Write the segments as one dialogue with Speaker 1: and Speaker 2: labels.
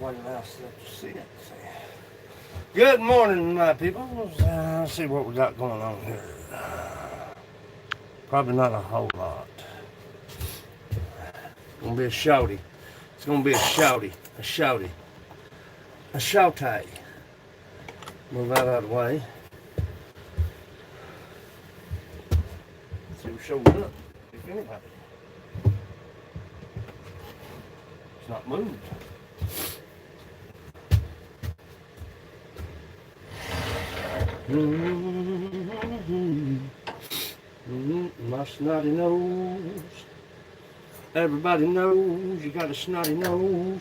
Speaker 1: way nice to see it. Good morning, my people. Let's see what we got going on here. Probably not a whole lot. Gonna be a shouty. It's gonna be a shouty. A shouty. A shawty. Move that out of the way. See who shows up. If anybody. It's not moved. My snotty nose. Everybody knows you got a snotty nose.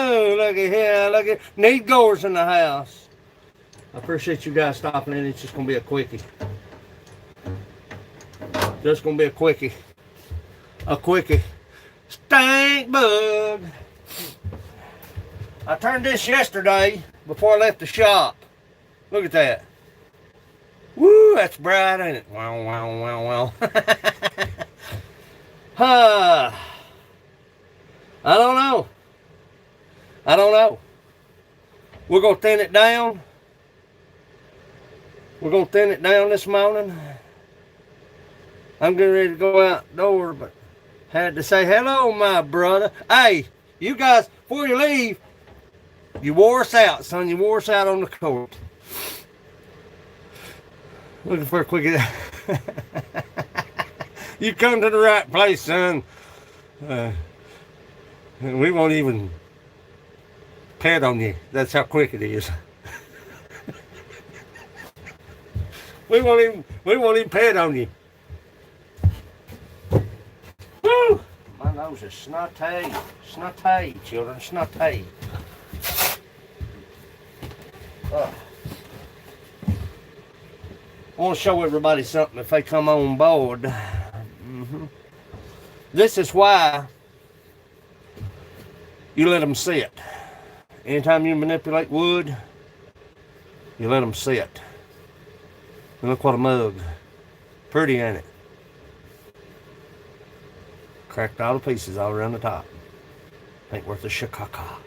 Speaker 1: Looky here, looky. Need goers in the house. I appreciate you guys stopping in. It's just gonna be a quickie. Just gonna be a quickie. A quickie. Stank bug. I turned this yesterday before I left the shop. Look at that. Woo, that's bright, ain't it? Wow, wow, wow, wow. I don't know. I don't know. We're going to thin it down. We're going to thin it down this morning. I'm getting ready to go outdoors, but had to say hello, my brother. Hey, you guys, before you leave, you wore us out, son. You wore us out on the court. Looking for a quickie. You come to the right place, son. We won't even pet on you. That's how quick it is. we won't even pet on you. Woo! My nose is snotty. Snotty, children. Snotty. I want to show everybody something if they come on board. This is why you let them sit. Anytime you manipulate wood, you let them sit. And look what a mug. Pretty, ain't it? Cracked all the pieces all around the top. Ain't worth a shakaka.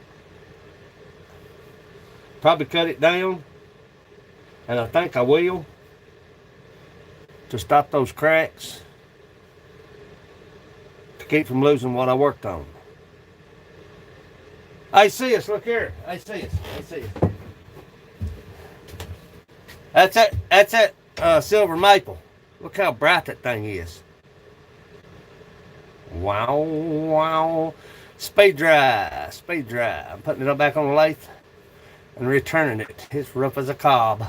Speaker 1: Probably cut it down, and I think I will, to stop those cracks, to keep from losing what I worked on. I see us, look here. I see us. That's it, silver maple. Look how bright that thing is. Wow, wow. Speed dry. I'm putting it back on the lathe and returning it. It's rough as a cob.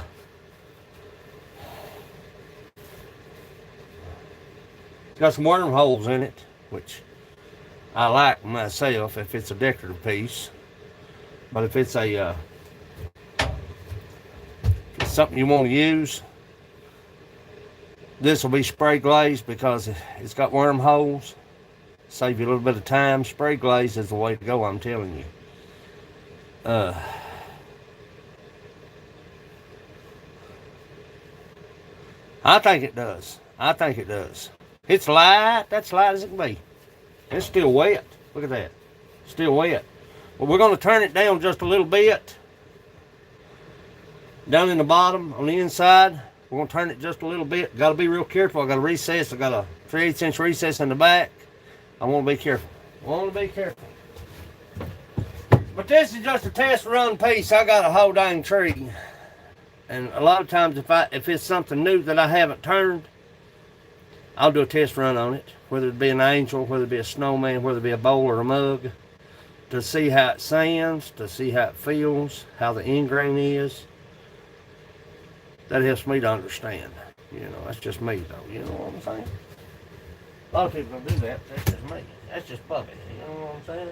Speaker 1: It's got some wormholes in it, which I like myself if it's a decorative piece. But if it's something you want to use, this will be spray glazed because it's got wormholes. Save you a little bit of time. Spray glaze is the way to go, I'm telling you. I think it does. It's light. That's light as it can be. It's still wet. Look at that. Still wet. But we're going to turn it down just a little bit. Down in the bottom, on the inside, we're going to turn it just a little bit. Got to be real careful. I got a recess. I got a 3/8 inch recess in the back. I want to be careful. But this is just a test run piece. I got a whole dang tree. And a lot of times if it's something new that I haven't turned, I'll do a test run on it. Whether it be an angel, whether it be a snowman, whether it be a bowl or a mug. To see how it sounds, to see how it feels, how the end grain is. That helps me to understand. You know, that's just me though. You know what I'm saying? A lot of people don't do that, but that's just me. That's just puppy. You know what I'm saying?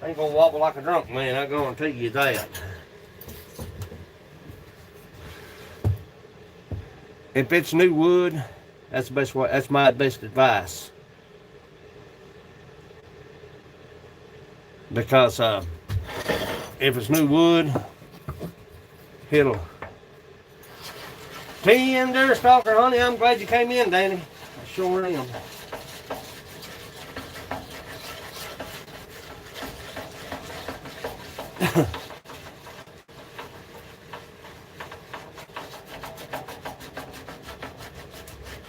Speaker 1: I ain't gonna wobble like a drunk man, I guarantee you that. If it's new wood, that's the best way. That's my best advice. Because if it's new wood, it'll 10 deer stalker, honey. I'm glad you came in, Danny. I sure am.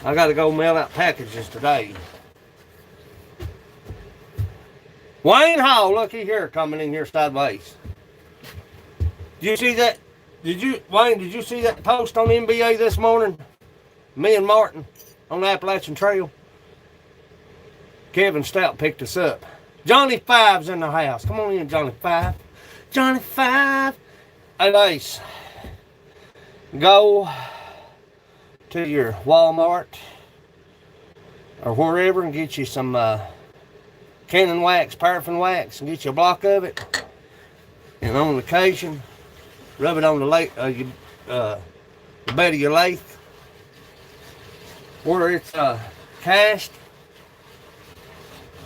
Speaker 1: I got to go mail out packages today. Wayne Hall, looky here, coming in here sideways. Did you see that? Wayne, did you see that post on NBA this morning? Me and Martin on the Appalachian Trail. Kevin Stout picked us up. Johnny Five's in the house. Come on in, Johnny Five. Johnny Five. Hey, Lace. Go to your Walmart or wherever and get you some Cannon wax, paraffin wax, and get you a block of it. And on occasion, rub it on the bed of your lathe where it's cast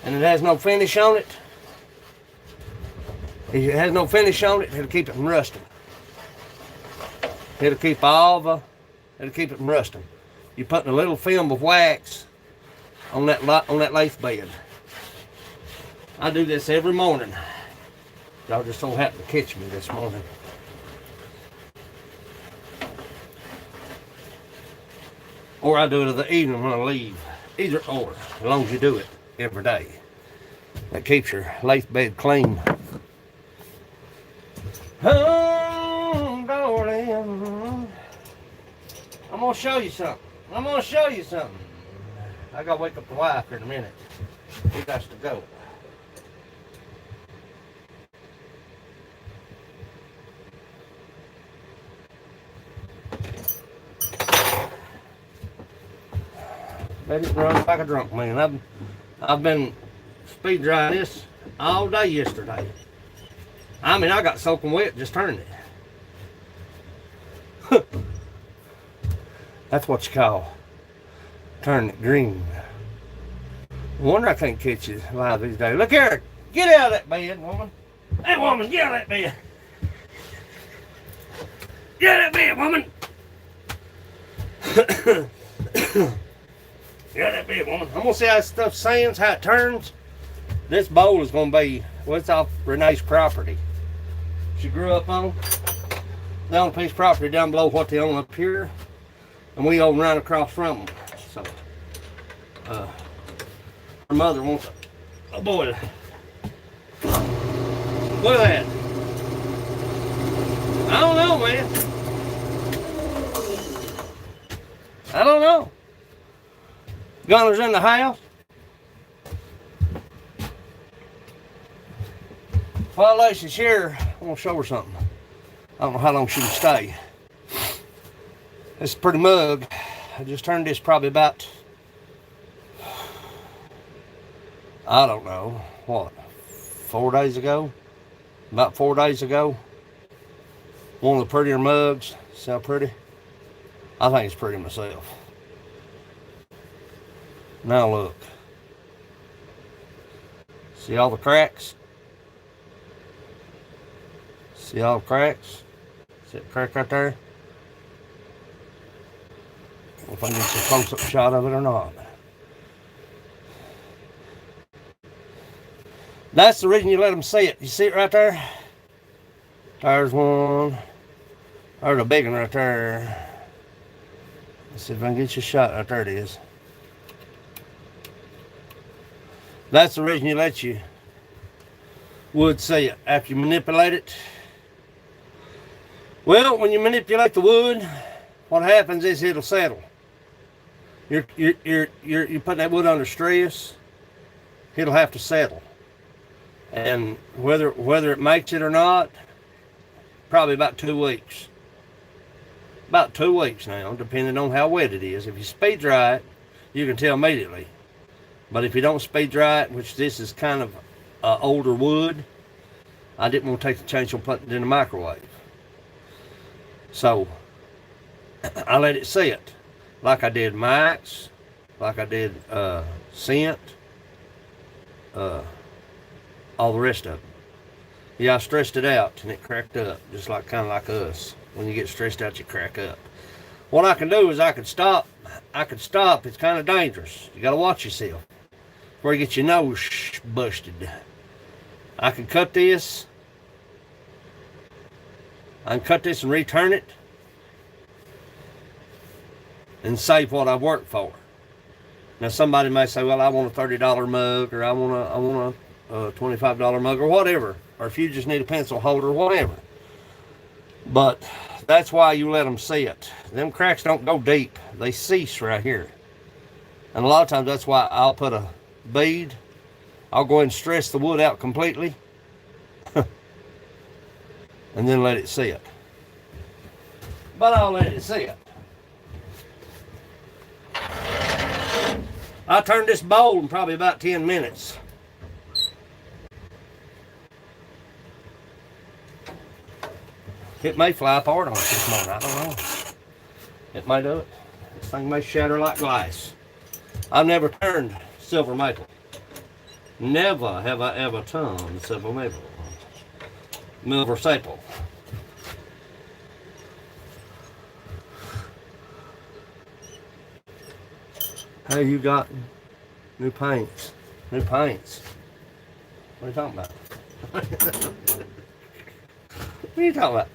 Speaker 1: and it has no finish on it. If it has no finish on it, it'll keep it from rusting. It'll keep it from rusting. You're putting a little film of wax on that lathe bed. I do this every morning. Y'all just don't happen to catch me this morning. Or I do it in the evening when I leave. Either or, as long as you do it every day. That keeps your lathe bed clean. Oh, darling. I'm gonna show you something. I gotta wake up the wife in a minute. He got to go. Let it run like a drunk man. I've been speed drying this all day yesterday. I mean, I got soaking wet just turning it. That's what you call turning it green. I wonder I can't catch you live these days. Look here, get out of that bed, woman. Hey, woman, get out of that bed. Get out of that bed, woman. Get out of that bed, woman. I'm gonna see how this stuff sands, how it turns. This bowl is gonna be, well, it's off Renee's property. She grew up on the only piece of property down below what they own up here, and we own right across from them. So, her mother wants a boy. Look at that. I don't know, man. I don't know. Gunner's in the house. While Lacey's here, I'm gonna show her something. I don't know how long she can stay. This is a pretty mug. I just turned this probably about, I don't know, what, 4 days ago? About 4 days ago. One of the prettier mugs. See how pretty? I think it's pretty myself. Now look. See all the cracks? See all the cracks? See that crack right there? I don't know if I can get a close-up shot of it or not. That's the reason you let them see it. You see it right there? There's one. There's a big one right there. Let's see if I can get you a shot. Right there it is. That's the reason you let your wood see it after you manipulate it. Well, when you manipulate the wood, what happens is it'll settle. You're putting that wood under stress, it'll have to settle. And whether it makes it or not, probably about 2 weeks. About 2 weeks now, depending on how wet it is. If you speed dry it, you can tell immediately. But if you don't speed dry it, which this is kind of older wood, I didn't want to take the chance on putting it in the microwave. So I let it sit, like I did Mike's, like I did Scent, all the rest of them. Yeah, I stressed it out and it cracked up, just like kind of like us. When you get stressed out, you crack up. What I can do is I could stop. It's kind of dangerous. You got to watch yourself. Before you get your nose busted. I can cut this. I can cut this and return it. And save what I worked for. Now somebody may say, well, I want a $30 mug, or I want a $25 mug, or whatever. Or if you just need a pencil holder, whatever. But that's why you let them sit. Them cracks don't go deep. They cease right here. And a lot of times that's why I'll put a bead. I'll go ahead and stress the wood out completely. And then let it sit. But I'll let it sit. I'll turn this bowl in probably about 10 minutes. It may fly apart on us this morning, I don't know. It may do it. This thing may shatter like glass. I've never turned silver maple. Never have I ever turned silver maple. Silver maple. Hey, you got new paints. New paints. What are you talking about? What are you talking about?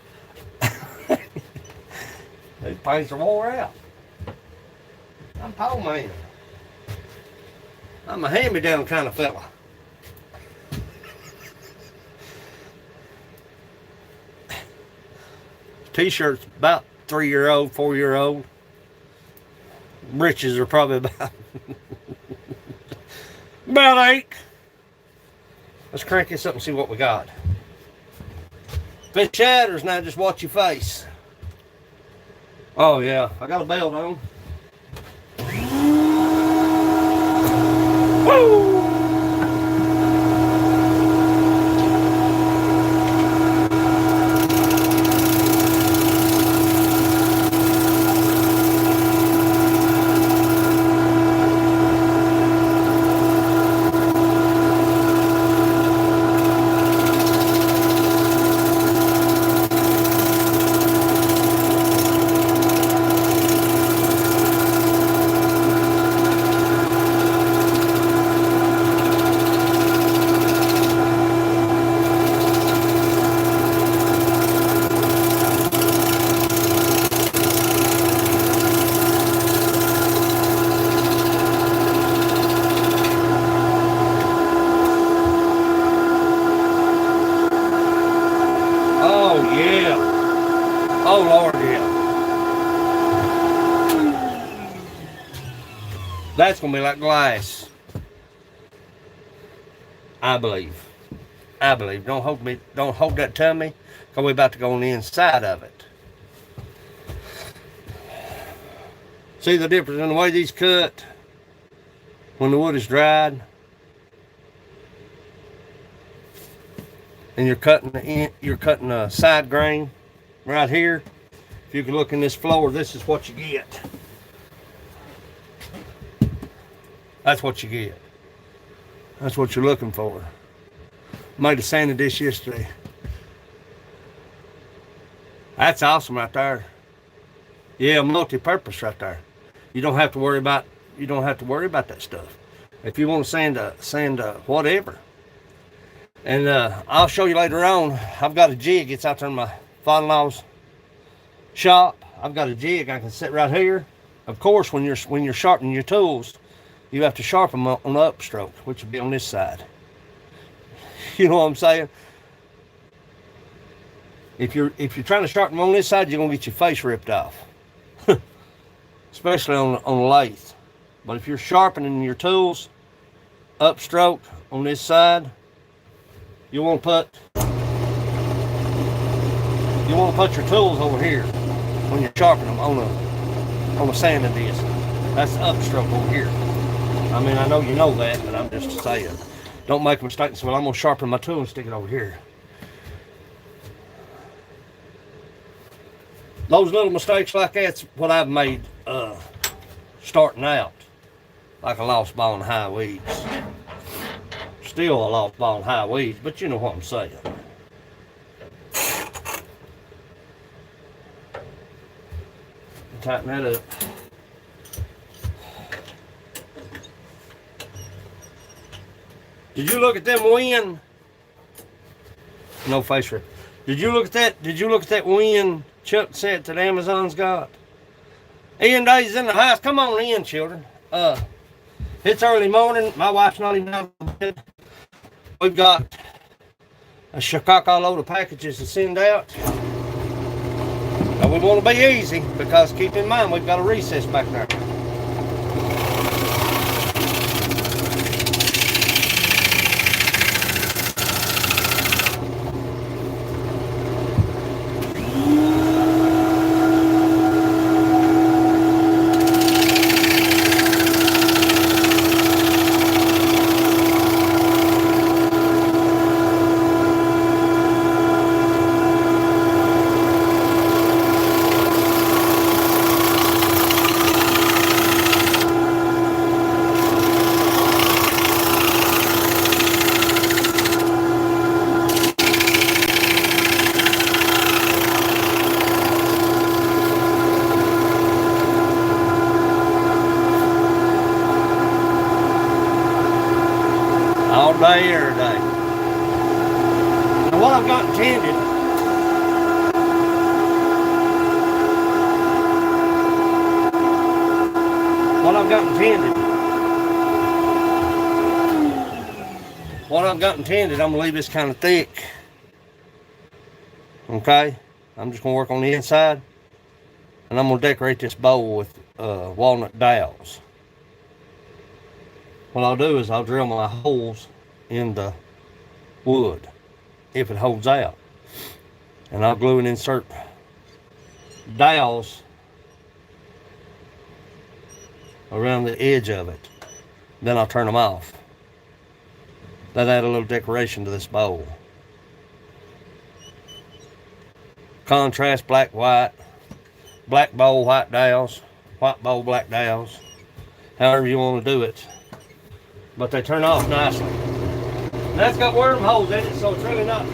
Speaker 1: These paints are wore out. I'm a tall man. I'm a hand-me-down kind of fella. T-shirt's about 3-year-old, 4-year-old. Breeches are probably about 8. Let's crank this up and see what we got. If it shatters, now just watch your face. Oh yeah, I got a belt on. Woo! Oh Lord, yeah. That's gonna be like glass. I believe. Don't hold that to me, because we're about to go on the inside of it. See the difference in the way these cut when the wood is dried? And you're cutting a side grain right here. If you can look in this floor, this is what you get. That's what you get. That's what you're looking for. Made a sanding dish yesterday. That's awesome right there. Yeah, multi-purpose right there. You don't have to worry about that stuff. If you want to sand whatever. And I'll show you later on. I've got a jig. It's out there in my father-in-law's shop. I've got a jig. I can sit right here. Of course, when you're sharpening your tools, you have to sharpen them on the upstroke, which will be on this side. You know what I'm saying? If you're trying to sharpen them on this side, you're gonna get your face ripped off, especially on the lathe. But if you're sharpening your tools upstroke on this side, you want to put your tools over here when you're sharpening them on a sanding disc. That's the upstroke over here. I mean, I know you know that, but I'm just saying. Don't make a mistake and say, well, I'm going to sharpen my tool and stick it over here. Those little mistakes like that's what I've made starting out. Like a lost ball in high weeds. Still a lost ball in high weeds, but you know what I'm saying. tighten that up. Did you look at them wind? No face rip. Did you look at that? Did you look at that wind chuck set that Amazon's got? Ian Day's in the house. Come on in, children. It's early morning. My wife's not even out of bed. We've got a Chicago load of packages to send out. Now we want to be easy because keep in mind we've got a recess back there. All day, every day. Now what I've got intended, I'm gonna leave this kind of thick. Okay? I'm just gonna work on the inside. And I'm gonna decorate this bowl with walnut dowels. What I'll do is I'll drill my holes in the wood if it holds out, and I'll glue and insert dowels around the edge of it. Then I'll turn them off. That add a little decoration to this bowl. Contrast black, white, black bowl, white dowels, white bowl, black dowels, however you want to do it. But they turn off nicely. And that's got wormholes in it, so it's really not.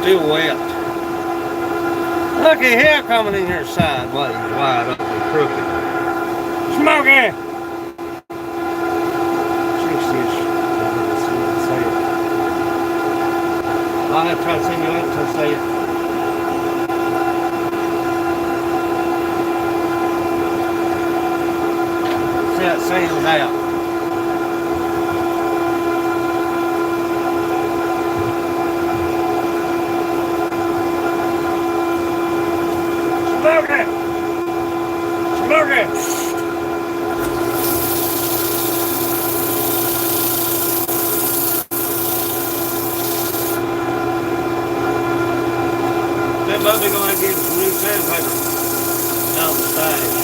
Speaker 1: Still wet. Looky here coming in here sideways, wide open, crooked. Smokey! I'll have to try to send you a link to say it. See how it sands out. That Bubby gonna get some new sandpaper down the side.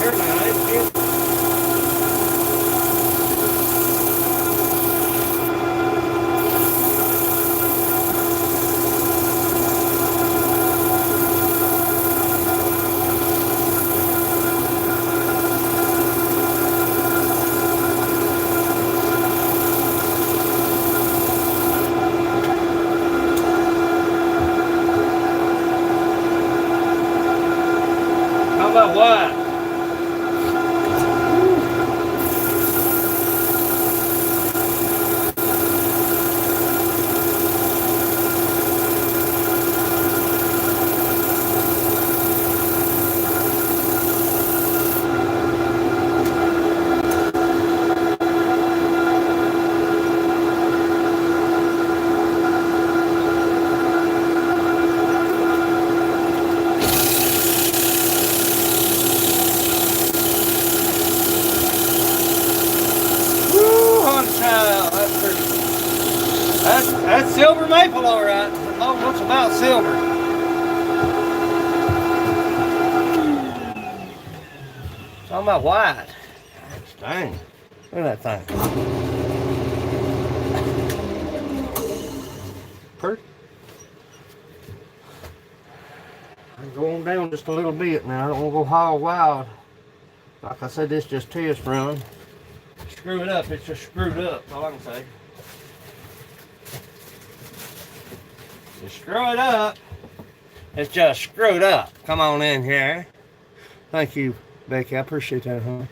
Speaker 1: here now. How about what? That's pretty. That's silver maple, all right. Oh, what's about silver? Talking about white. Dang. Look at that thing. Pretty. I'm going down just a little bit now. I don't want to go hog wild. Like I said, this just test run. Screw it up, it's just screwed up, that's all I can say. You screw it up, it's just screwed up. Come on in here. Thank you, Becky, I appreciate that, huh?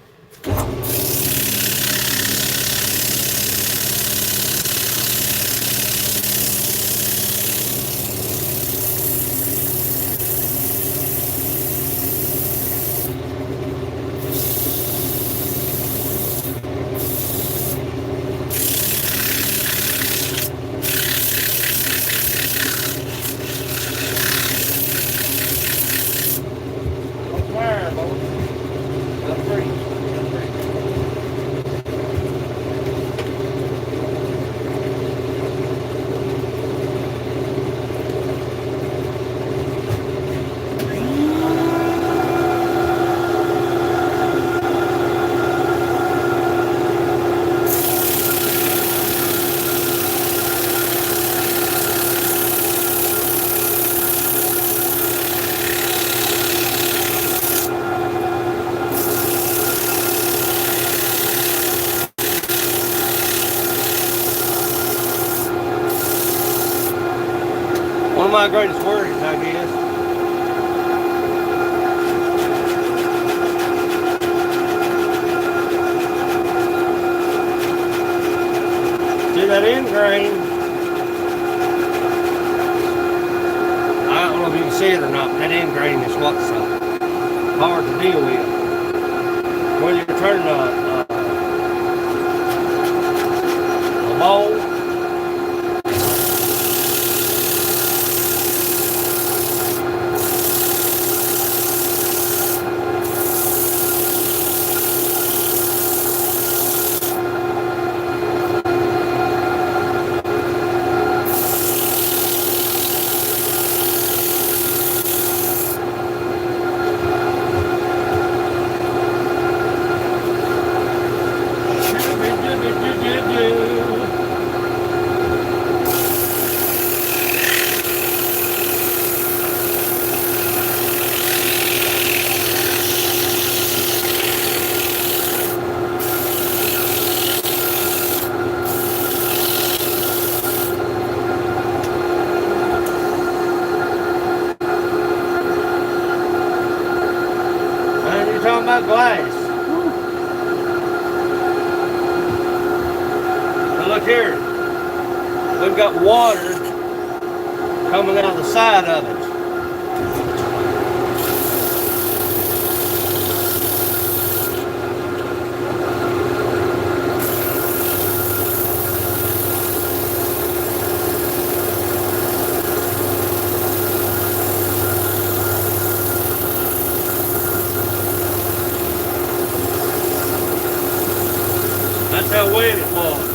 Speaker 1: One of my greatest worries, I guess. See that end grain? I don't know if you can see it or not, but that end grain is what's hard to deal with. Whether you're turning a bowl, talking about glass. Now look here. We've got water coming out the side of it. That's how wet it was.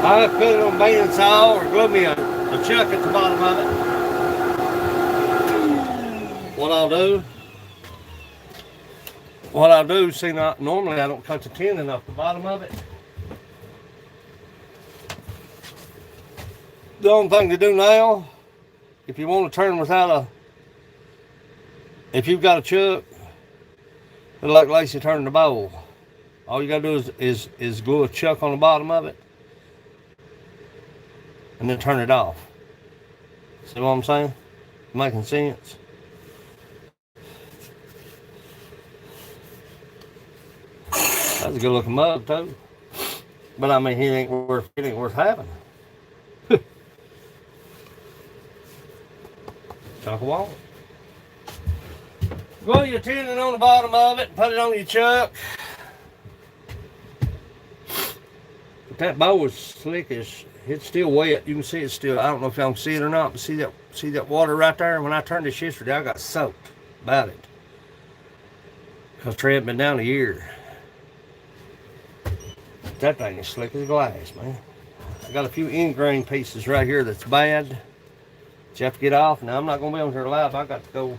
Speaker 1: I put it on bandsaw or glue me a chuck at the bottom of it. What I'll do, see, normally I don't cut the tenon off the bottom of it. The only thing to do now, if you want to turn without if you've got a chuck, it's like Lacey turning the bowl. All you gotta do is glue a chuck on the bottom of it and then turn it off. See what I'm saying? Making sense? That's a good looking mug too. But I mean, it ain't worth having. Chunk of wallet. Glue your tenon on the bottom of it, put it on your chuck. But that bowl is slick as it's still wet. You can see it's still, I don't know if y'all can see it or not, but see that water right there? When I turned this yesterday, I got soaked about it. Because Trey had been down a year. That thing is slick as glass, man. I got a few ingrain pieces right here that's bad that you have to get off. Now I'm not going to be on here live. I got to go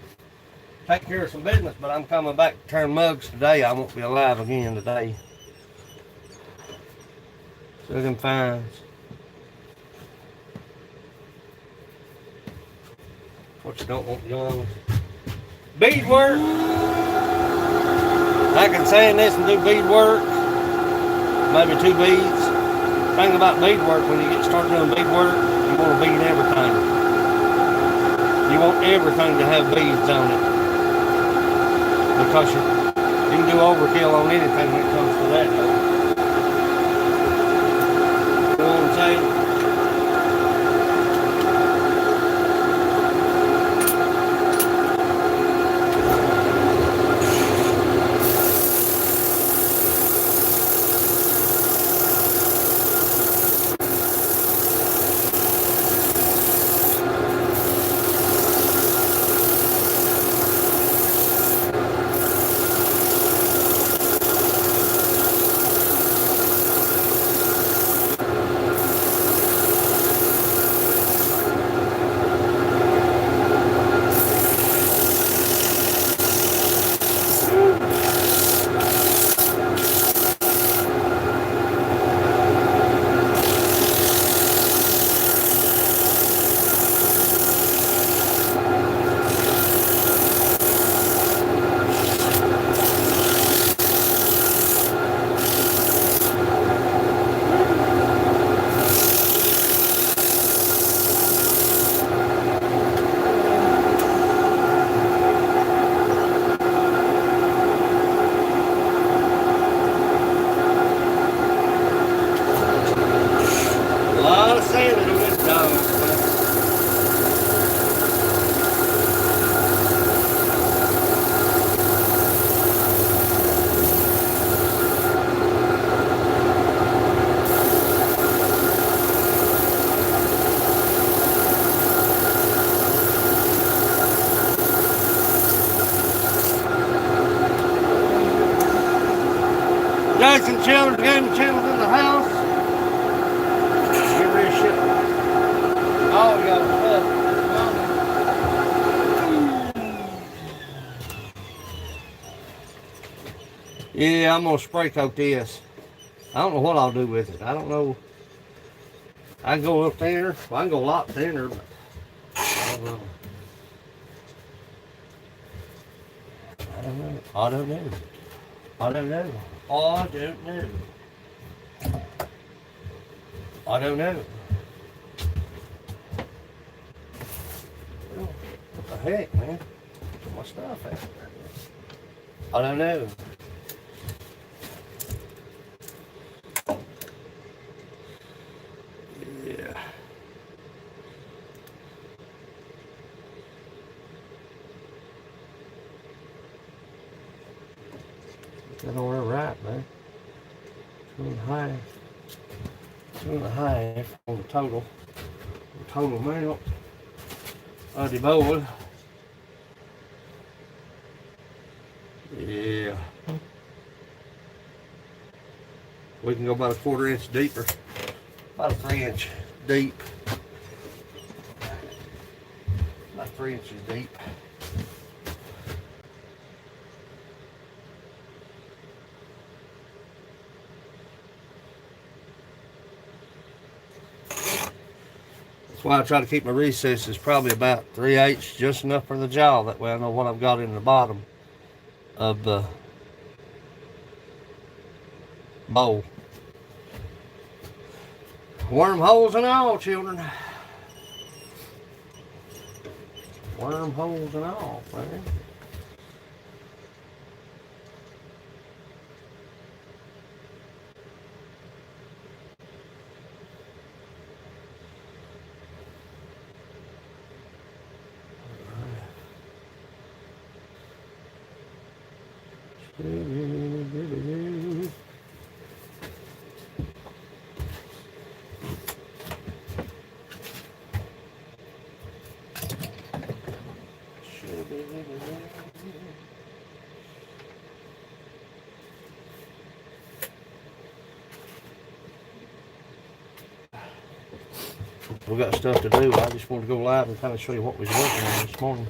Speaker 1: take care of some business, but I'm coming back to turn mugs today. I won't be alive again today. So them fines. What you don't want young. Beadwork. I can sand this and do beadwork. Maybe 2 beads. Thing about beadwork, when you get started doing beadwork, you want to bead everything. You want everything to have beads on it. Because you can do overkill on anything when it comes to that, though. You know what I'm saying? Jackson Children's Gaming Channel's in the house. Get rid of shit. Oh, we got stuff. Yeah, I'm gonna spray coat this. I don't know what I'll do with it. I don't know. I can go up thinner. Well, I can go a lot thinner, but I don't know. I don't know. I don't know. I don't know. I don't know. I don't know. What the heck, man? Put my stuff out there. I don't know. Yeah. That don't work right, man. 2.5. 2.5 on the total. The total amount of the bowl. Yeah. We can go about a 1/4 inch deeper. About a 3-inch deep. About 3 inches deep. That's why I try to keep my recesses probably about 3/8, just enough for the jaw. That way I know what I've got in the bottom of the bowl. Wormholes and all, children. Wormholes and all, man. We got stuff to do. I just wanted to go live and kind of show you what we was working on this morning.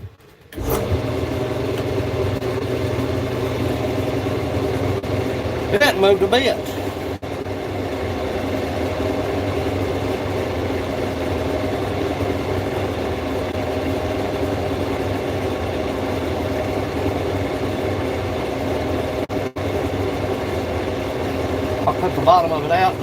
Speaker 1: It hadn't moved a bit. I'll cut the bottom of it out.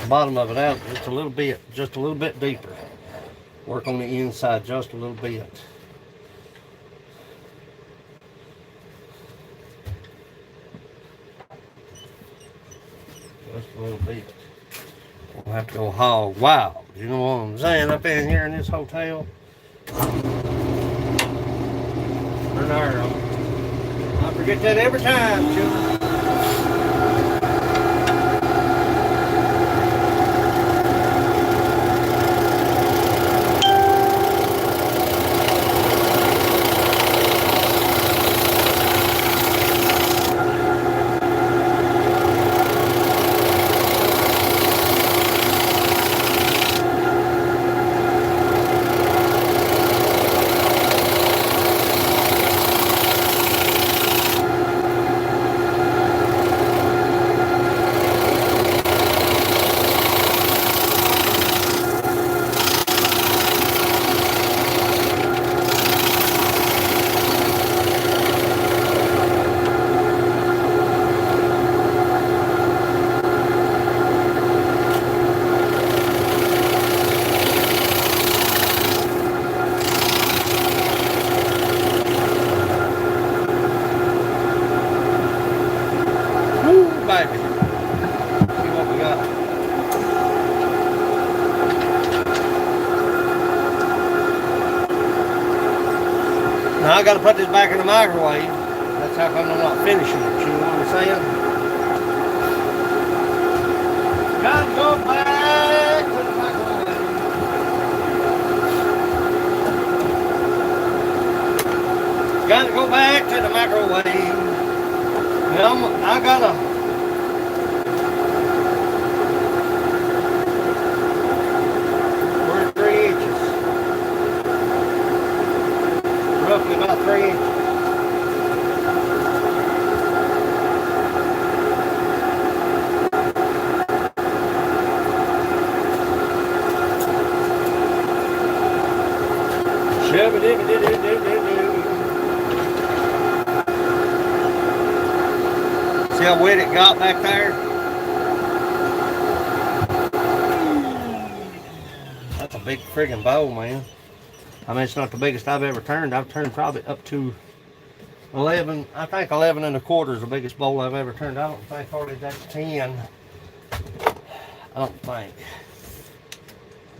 Speaker 1: Bottom of it out just a little bit deeper. Work on the inside just a little bit. Just a little bit. We'll have to go hog wild. You know what I'm saying? Up in here in this hotel. I forget that every time, children. Now I gotta put this back in the microwave. That's how come I'm not finishing it, you know what I'm saying? Gotta go back to the microwave. Gotta go back to the microwave. Now I gotta roughly about 3 inches. See how wet it got back there? That's a big friggin' bowl, man. I mean, it's not the biggest I've ever turned. I've turned probably up to 11. I think 11 1/4 is the biggest bowl I've ever turned. I don't think hardly that's 10. I don't think.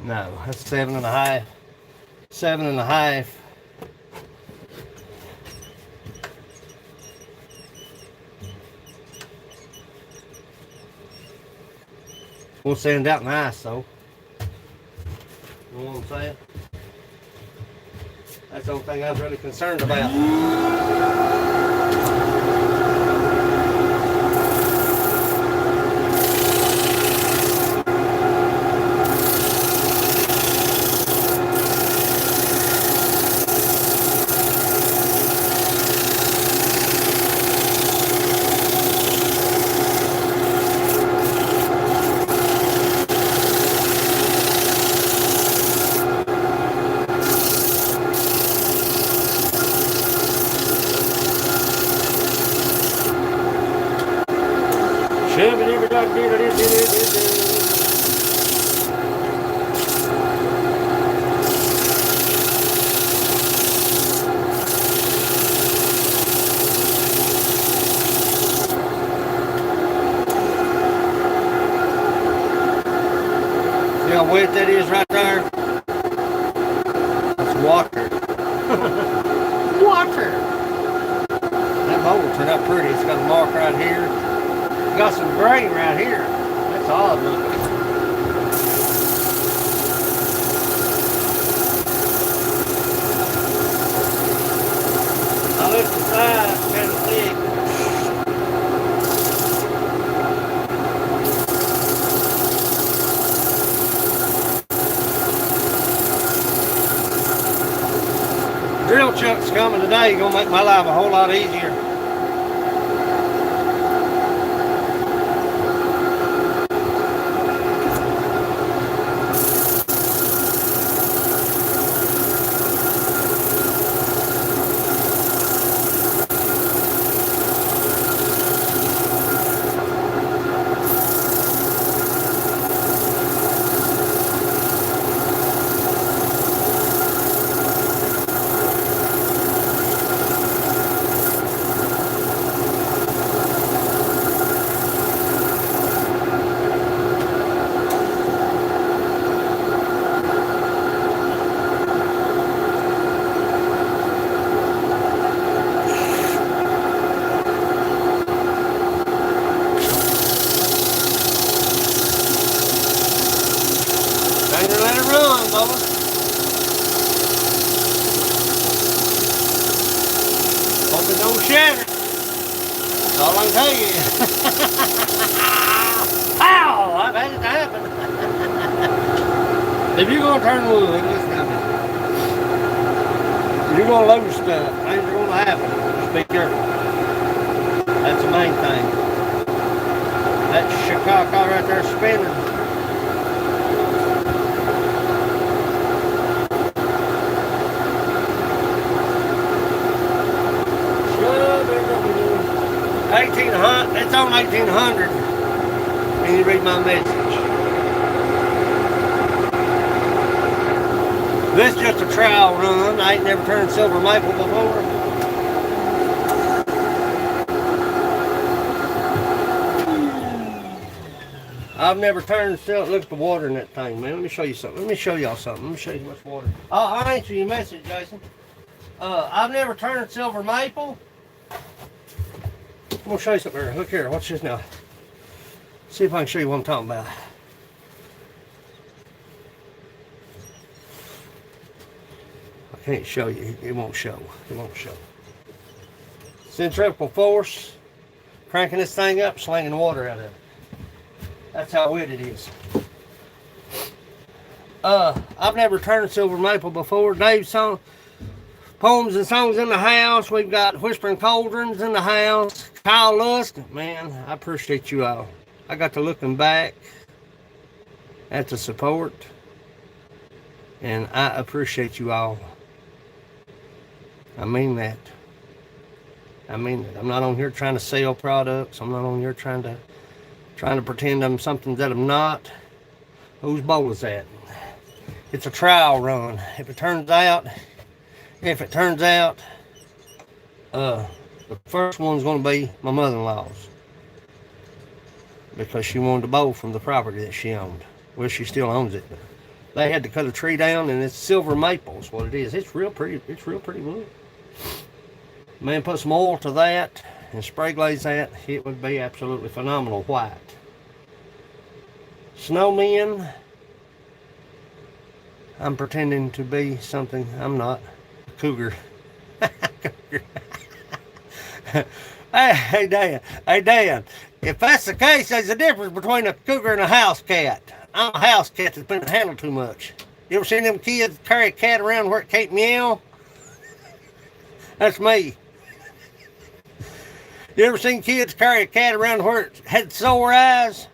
Speaker 1: No, that's 7 1/2. 7 1/2. We'll send out nice though. You know what I'm saying? That's the only thing I was really concerned about. See how wet that is right there? That's water. Water! That mold turned out pretty. It's got a mark right here. It's got some gray right here. That's odd looking. I looked inside, it's kind of thick. Drill chuck's coming today, gonna make my life a whole lot easier. Let it run, Bubba. Hope it don't shatter. That's all I can tell you. Ow! I've had it happen. If you're going to turn wood, listen to me. You're going to lose stuff. Things are going to happen. Just be careful. That's the main thing. That Chicago right there spinning. It's on 1800 and you read my message. This is just a trial run. I ain't never turned silver maple before. I've never turned silver. Look at the water in that thing, man. Let me show you something. Let me show y'all something. Let me show you much water. I'll answer your message, Jason. I've never turned silver maple. I'm gonna show you something here. Look here, watch this now. See if I can show you what I'm talking about. I can't show you. It won't show. It won't show. Centrifugal force, cranking this thing up, slinging water out of it. That's how wet it is. I've never turned silver maple before. Dave's song, poems and songs in the house. We've got Whispering Cauldrons in the house. Kyle Lusk, man, I appreciate you all. I got to looking back at the support, and I appreciate you all. I mean that. I mean it. I'm not on here trying to sell products. I'm not on here trying to pretend I'm something that I'm not. Whose bowl is that? It's a trial run. If it turns out, the first one's going to be my mother-in-law's, because she wanted a bowl from the property that she owned. Well, she still owns it. They had to cut a tree down, and it's silver maple is what it is. It's real pretty. It's real pretty wood. Man, put some oil to that and spray glaze that. It would be absolutely phenomenal white. Snowmen. I'm pretending to be something I'm not. A cougar. Hey, Dan. Hey, Dan. If that's the case, there's a difference between a cougar and a house cat. I'm a house cat that's been handled too much. You ever seen them kids carry a cat around where it can't meow? That's me. You ever seen kids carry a cat around where it had sore eyes?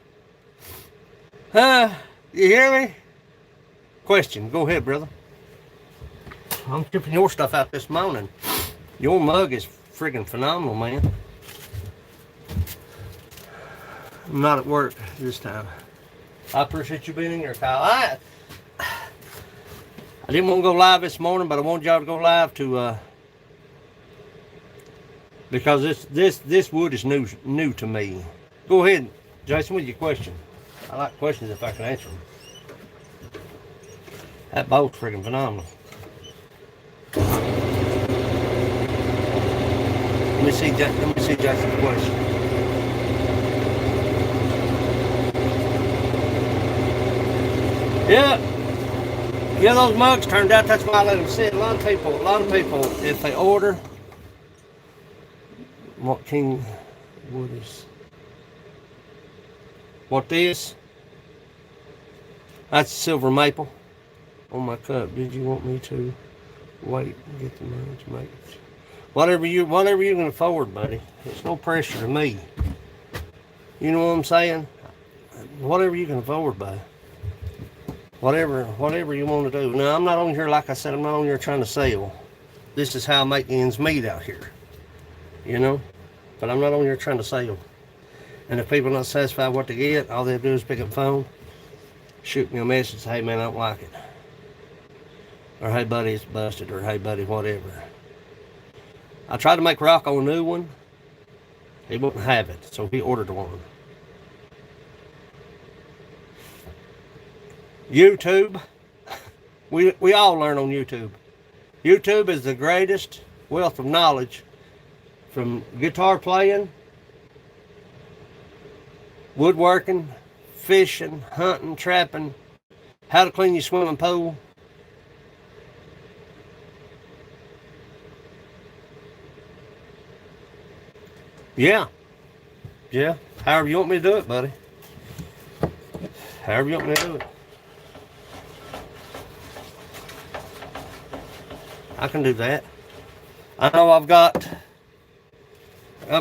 Speaker 1: Huh? You hear me? Question. Go ahead, brother. I'm shipping your stuff out this morning. Your mug is friggin' phenomenal, man. I'm not at work this time. I appreciate you being in here, Kyle. I didn't want to go live this morning, but I wanted y'all to go live to because this wood is new to me. Go ahead, Jason, with your question. I like questions if I can answer them. That bolt's freaking phenomenal. Let me see Jason's question. Yeah, those mugs turned out. That's why I let them sit. A lot of people, if they order, what this? That's silver maple on my cup. Did you want me to wait and get the money to make it? Whatever you can afford, buddy. It's no pressure to me. You know what I'm saying? Whatever you can afford, buddy. Whatever you want to do. Now, I'm not on here, like I said, I'm not on here trying to sell. This is how I make ends meet out here. You know? But I'm not on here trying to sell. And if people are not satisfied with what they get, all they have to do is pick up the phone, shoot me a message, say, hey man, I don't like it. Or hey buddy, it's busted, or hey buddy, whatever. I tried to make Rocco a new one. He wouldn't have it, so he ordered one. YouTube. We all learn on YouTube. YouTube is the greatest wealth of knowledge, from guitar playing, woodworking, fishing, hunting, trapping, how to clean your swimming pool. Yeah. However you want me to do it, buddy. However you want me to do it. I can do that. I know I've got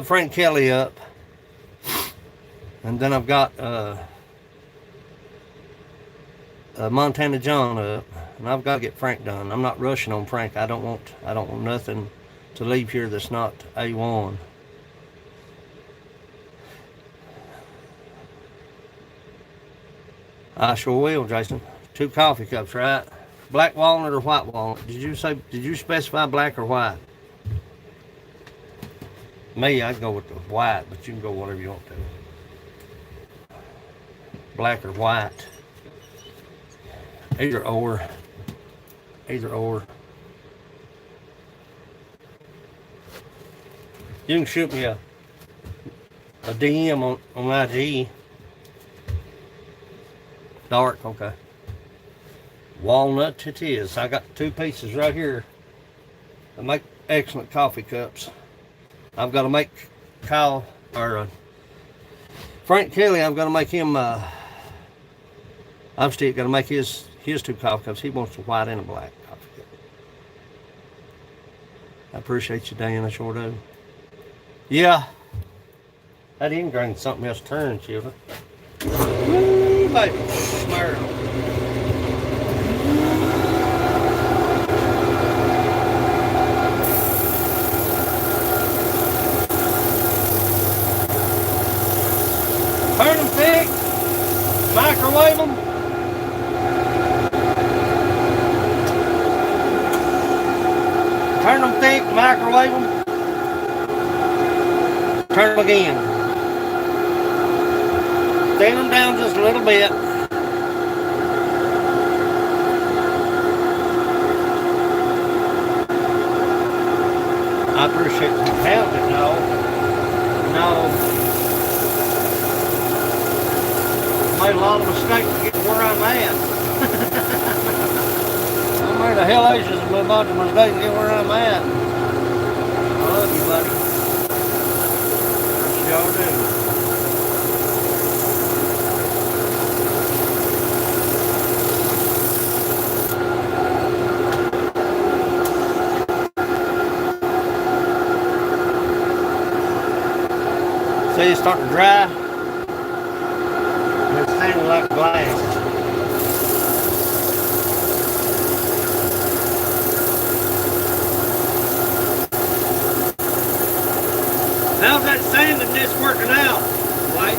Speaker 1: Frank Kelly up. And then I've got Montana John up. And I've got to get Frank done. I'm not rushing on Frank. I don't want nothing to leave here that's not A1. I sure will, Jason. 2 coffee cups, right? Black walnut or white walnut? Did you specify black or white? Me, I'd go with the white, but you can go whatever you want to. Black or white. Either or. You can shoot me a DM on IG. Dark, okay. Walnut it is. I got 2 pieces right here that make excellent coffee cups. I've got to make Kyle, or Frank Kelly, I've got to make him, I've still got to make his 2 coffee cups. He wants a white and a black coffee cup. I appreciate you, Dan, I sure do. Yeah. That ingrain's something else turns, children. Woo, baby. Smile. Turn them thick, microwave them. Turn them thick, microwave them. Turn them again. Thin them down just a little bit. I appreciate you pounding it, no. Made a lot of mistakes to get where I'm at. hellacious a bunch of mistakes get where I'm at. I love you, buddy. Sure do. See, it's starting to dry. It's standing like glass. How's that sanding this working out, Weiss?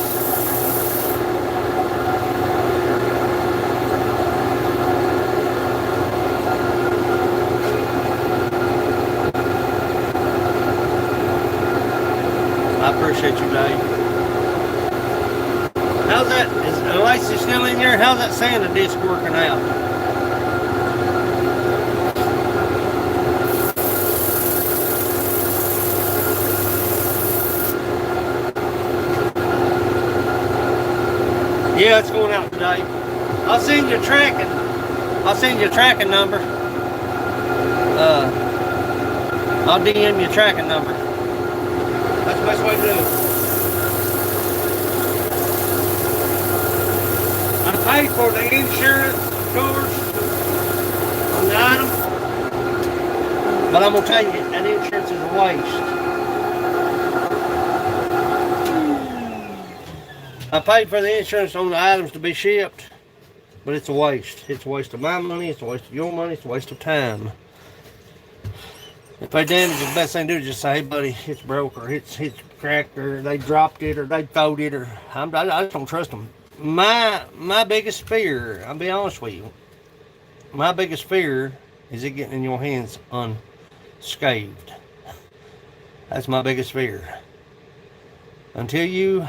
Speaker 1: I appreciate you, Dave. How's that? Is Lacey still in here? How's that sanding disc working out? Yeah, it's going out today. I'll send you tracking. I'll send you a tracking number. I'll DM you a tracking number. That's the best way to do it. I paid for the insurance, of course, on the item. But I'm gonna tell you, that insurance is a waste. I paid for the insurance on the items to be shipped, but it's a waste. It's a waste of my money, it's a waste of your money, it's a waste of time. If they damage it, the best thing to do is just say, hey buddy, it's broke, or it's cracked, or they dropped it, or they folded it, or I just don't trust them. My biggest fear, I'll be honest with you, my biggest fear is it getting in your hands unscathed. That's my biggest fear. Until you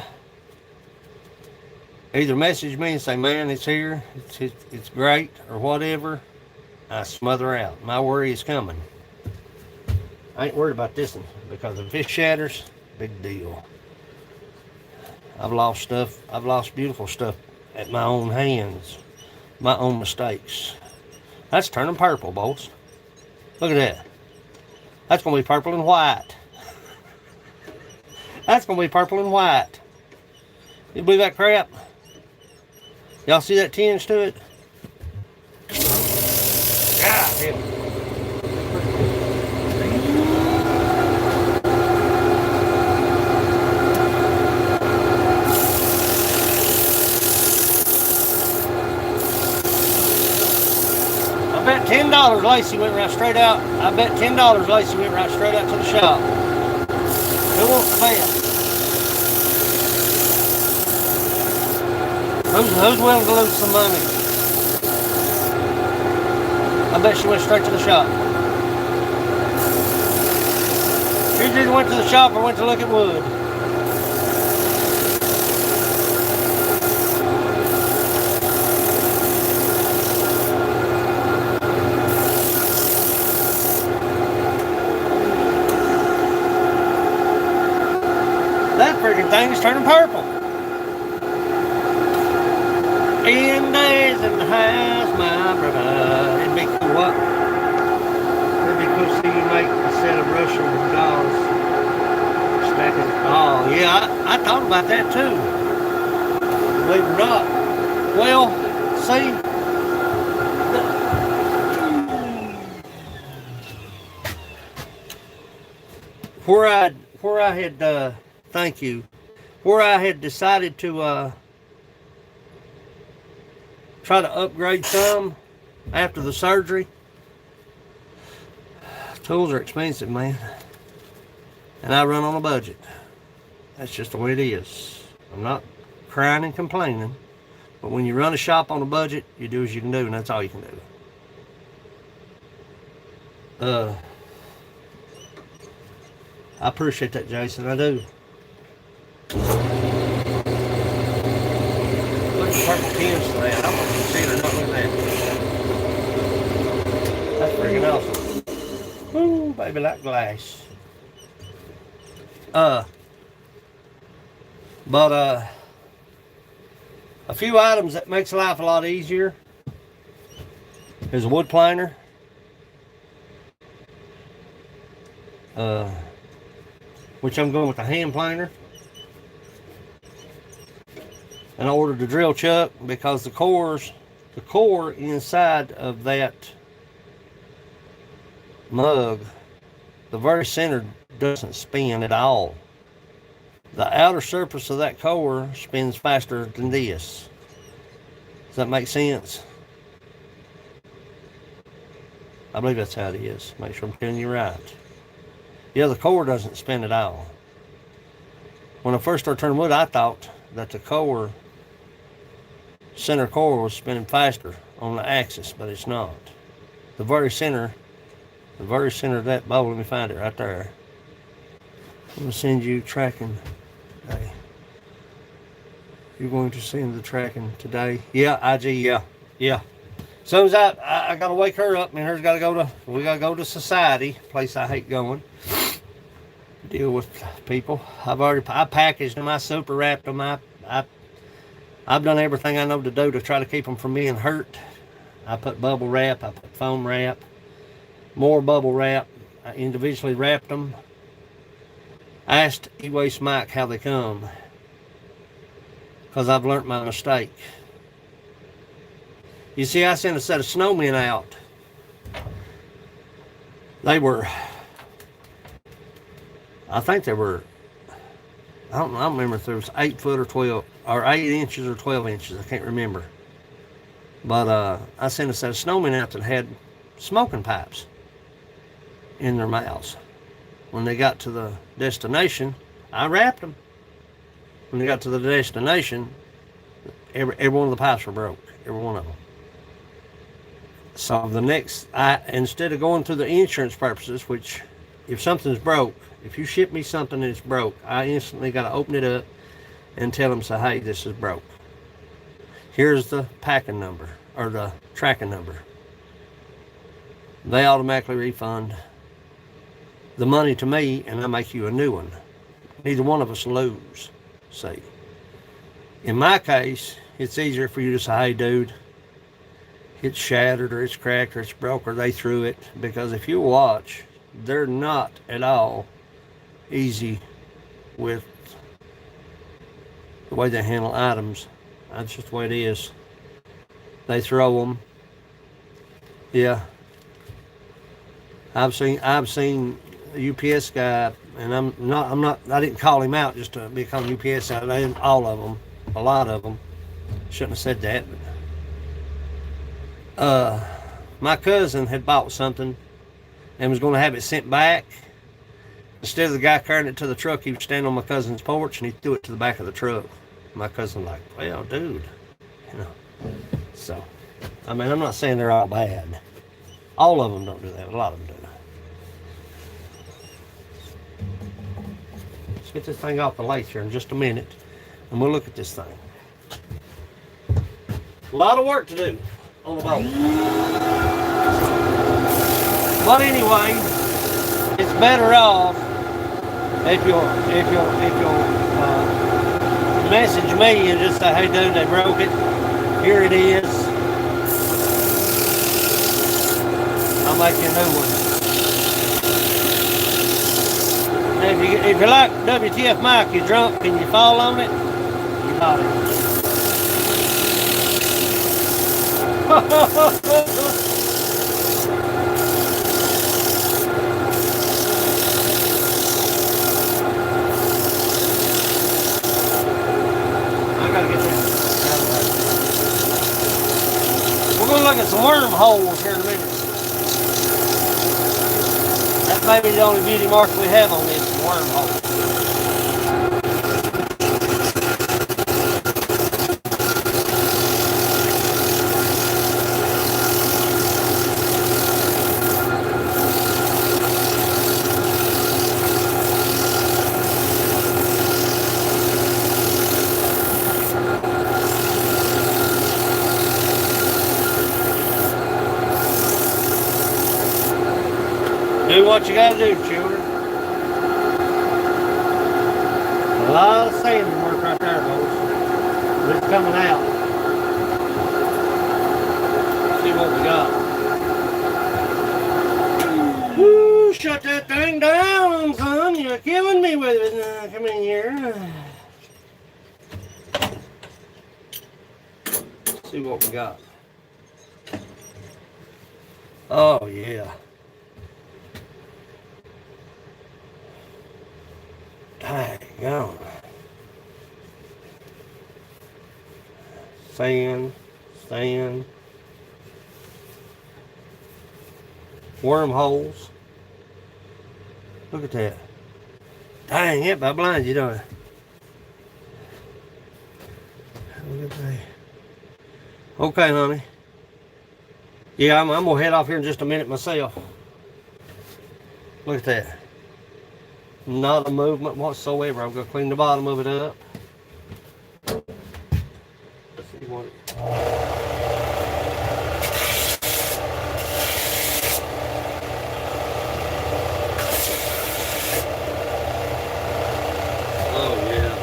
Speaker 1: either message me and say, man, it's here, it's great, or whatever, I smother out. My worry is coming. I ain't worried about this one, because if it shatters, big deal. I've lost stuff, I've lost beautiful stuff at my own hands, my own mistakes. That's turning purple, boys. Look at that. That's going to be purple and white. That's going to be purple and white. You believe that crap? Y'all see that tinge to it? God, yeah. I bet $10 Lacey went right straight out. I bet $10 Lacey went right straight out to the shop. Who wants to bet? Who's willing to lose some money? I bet she went straight to the shop. She either went to the shop or went to look at wood. That freaking thing is turning purple. In days in the house, my brother. It'd be cool, what? It'd be cool to see you make a set of Russian dolls. Stacking. Oh, yeah, I thought about that too. Believe it or not. Well, see. Where I had, thank you, where I had decided to, try to upgrade some after the surgery. Tools are expensive, man. And I run on a budget. That's just the way it is. I'm not crying and complaining. But when you run a shop on a budget, you do as you can do, and that's all you can do. I appreciate that, Jason. I do. Purple pins to that. I want you to see it or not. Look at that. That's freaking awesome. Ooh, baby, like glass. But a few items that makes life a lot easier is a wood planer which I'm going with the hand planer. And I ordered the drill chuck because the core inside of that mug, the very center doesn't spin at all. The outer surface of that core spins faster than this. Does that make sense? I believe that's how it is. Make sure I'm telling you right. Yeah, the core doesn't spin at all. When I first started turning wood, I thought that the center core was spinning faster on the axis, but it's not. The very center of that bowl, let me find it right there. I'm going to send you tracking today. You're going to send the tracking today? Yeah, IG, yeah. As soon as I got to wake her up, and we got to go to society, place I hate going. Deal with people. I packaged them, I super wrapped them, I've done everything I know to do to try to keep them from being hurt. I put bubble wrap, I put foam wrap, more bubble wrap. I individually wrapped them. I asked E-Waste Mike how they come, because I've learn't my mistake. You see, I sent a set of snowmen out. I think they were, I don't remember if there was 8 foot or 12, or 8 inches or 12 inches. I can't remember. But I sent a set of snowmen out that had smoking pipes in their mouths. When they got to the destination, I wrapped them. When they got to the destination, every one of the pipes were broke. Every one of them. So instead of going through the insurance purposes, which if something's broke, if you ship me something and it's broke, I instantly got to open it up and tell them, say, hey, this is broke. Here's the packing number, or the tracking number. They automatically refund the money to me, and I make you a new one. Neither one of us lose, see. In my case, it's easier for you to say, hey, dude, it's shattered, or it's cracked, or it's broke, or they threw it. Because if you watch, they're not at all easy with the way they handle items. That's just the way it is. They throw them. Yeah. I've seen a UPS guy, and I didn't call him out just to become UPS out. All of them, a lot of them. Shouldn't have said that, but my cousin had bought something and was going to have it sent back. Instead of the guy carrying it to the truck, he was standing on my cousin's porch and he threw it to the back of the truck. My cousin like, well, dude, you know. So, I mean, I'm not saying they're all bad. All of them don't do that. A lot of them do. Let's get this thing off the lathe here in just a minute, and we'll look at this thing. A lot of work to do on the boat. But anyway, it's better off if you'll message me and just say, hey dude, they broke it. Here it is. I'll make you a new one. Now if you're like WTF Mike, you drunk, can you fall on it? You got it. We're going to look at some wormholes here in a minute. That may be the only beauty mark we have on this, wormhole. Do what you gotta do, children. A lot of sanding work right there, folks. But it's coming out. Let's see what we got. Woo! Shut that thing down. me with it. Come in here. See what we got. Oh, yeah. Dang on. Sand. Wormholes. Look at that. Dang it, I blind you, don't I? Look at that. Okay, honey. Yeah, I'm gonna head off here in just a minute myself. Look at that. Not a movement whatsoever. I'm gonna clean the bottom of it up. Let's see what. Oh yeah.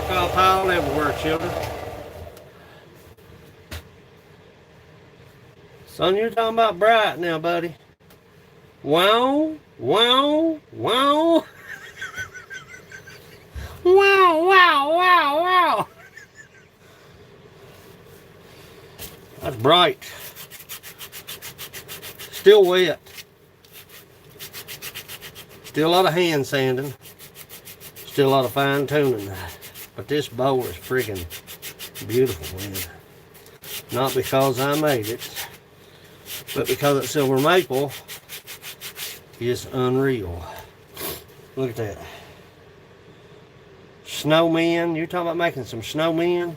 Speaker 1: Got pile everywhere, children. Son, you're talking about bright now, buddy. Wow. Wow. Wow. That's bright. Still wet. Still a lot of hand sanding. Still a lot of fine tuning. But this bowl is freaking beautiful, man. Not because I made it, but because that silver maple is unreal. Look at that. Snowmen. You talking about making some snowmen?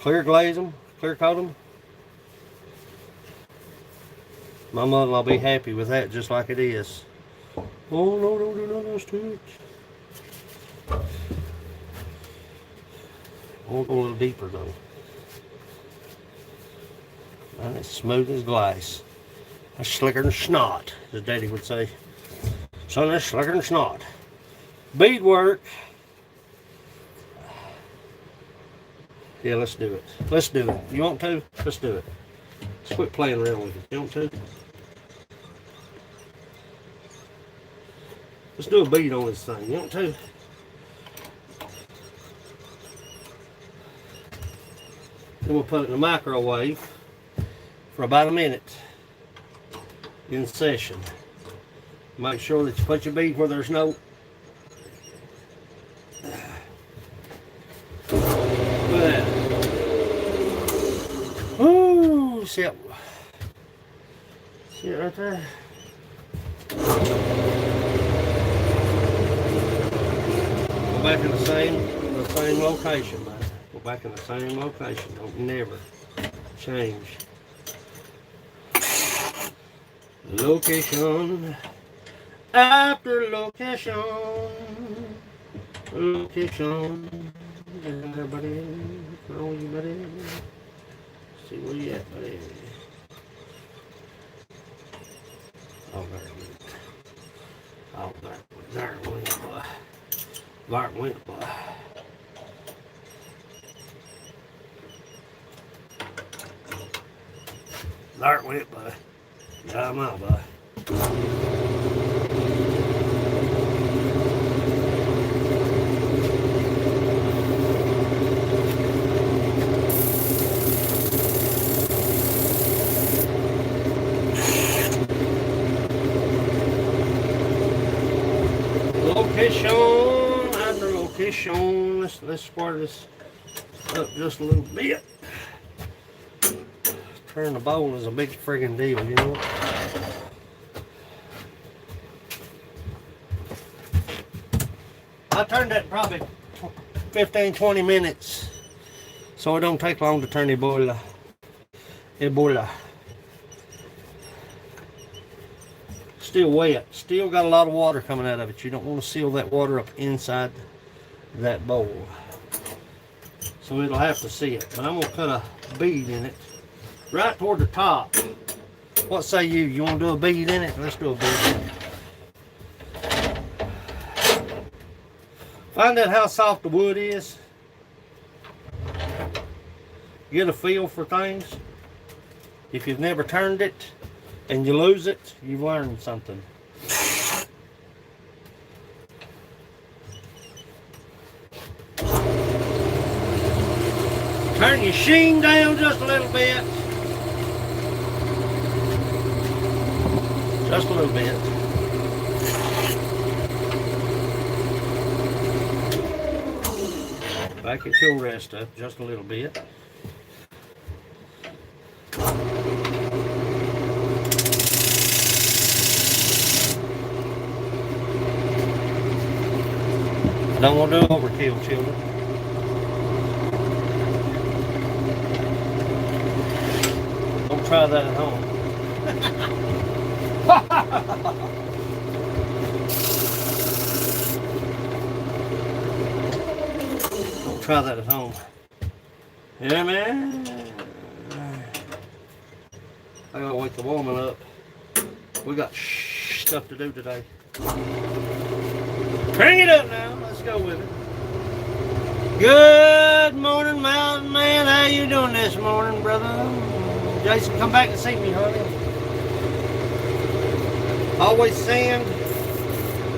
Speaker 1: Clear glaze them, clear coat them. My mother-in-law will be happy with that just like it is. Oh no, don't do none of those to it. We'll go a little deeper though. And it's smooth as glass. That's slicker than snot, as Daddy would say. Son, that's slicker than snot. Beadwork. Yeah, let's do it. Let's do it. You want to? Let's do it. Let's quit playing around with it. You want to? Let's do a bead on this thing. You want to? Then we'll put it in the microwave for about a minute in session. Make sure that you put your bead where there's no. Look at that. Ooh, see it right there? Go back in the same location, man. Go back in the same location. Don't never change. Location after location. Location. Everybody, where are you, buddy? See where you at, buddy? Oh, there it went. Oh, there it went, boy. There it went, boy. There it went, boy. Yeah, I'm out, boy. Location after location. Let's square this up just a little bit. Turn the bowl is a big friggin' deal, you know. I turned that probably 15-20 minutes, so it don't take long to turn the boiler. Still wet. Still got a lot of water coming out of it. You don't want to seal that water up inside that bowl. So it'll have to sit. But I'm going to put a bead in it right toward the top. What say you? You want to do a bead in it? Let's do a bead in it. Find out how soft the wood is. get a feel for things. If you've never turned it and you lose it, you've learned something. Turn your sheen down just a little bit. Just a little bit. Back it to the rest up just a little bit. I don't want to do overkill, children. Don't try that at home. Don't try that at home. Yeah, man. I gotta wake the woman up. We got stuff to do today. Bring it up now. Let's go with it. Good morning, Mountain Man. How you doing this morning, brother? Jason, come back and see me, honey. Always sand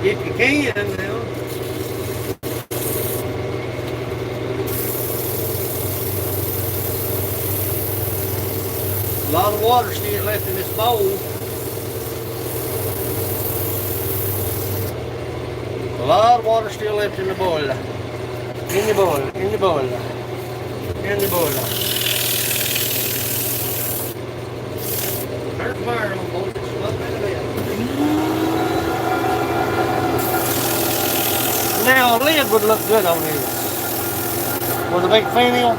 Speaker 1: if you can now. A lot of water still left in this bowl. A lot of water still left in the boiler. In the boiler, in the boiler, in the boiler. Turn the fire on, boys. Up in the bed. Now, a lid would look good on this. With a big finial.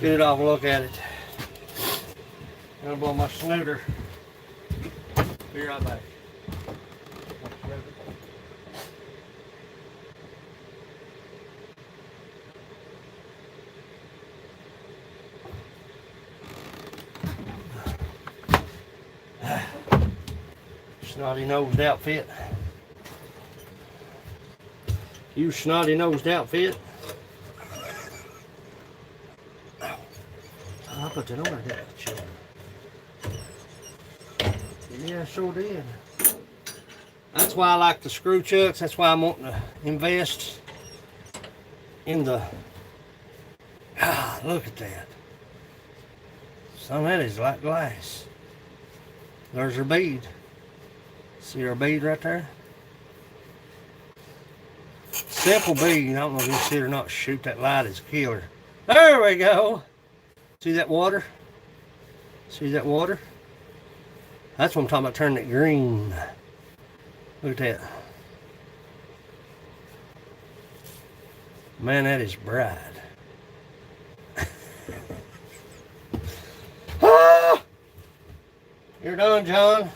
Speaker 1: Get it off and look at it. I'm gonna blow my snooter. Be right back. Snotty-nosed outfit. You snotty-nosed outfit. I put that on there, didn't I? Yeah, I sure did. That's why I like the screw chucks. That's why I'm wanting to invest in the... look at that. Son, that is like glass. There's her bead. See her bead right there? Simple bead. I don't know if you see it or not. Shoot, that light is killer. There we go. See that water? See that water? That's what I'm talking about, turning it green. Look at that. Man, that is bright. Ah! You're done, John.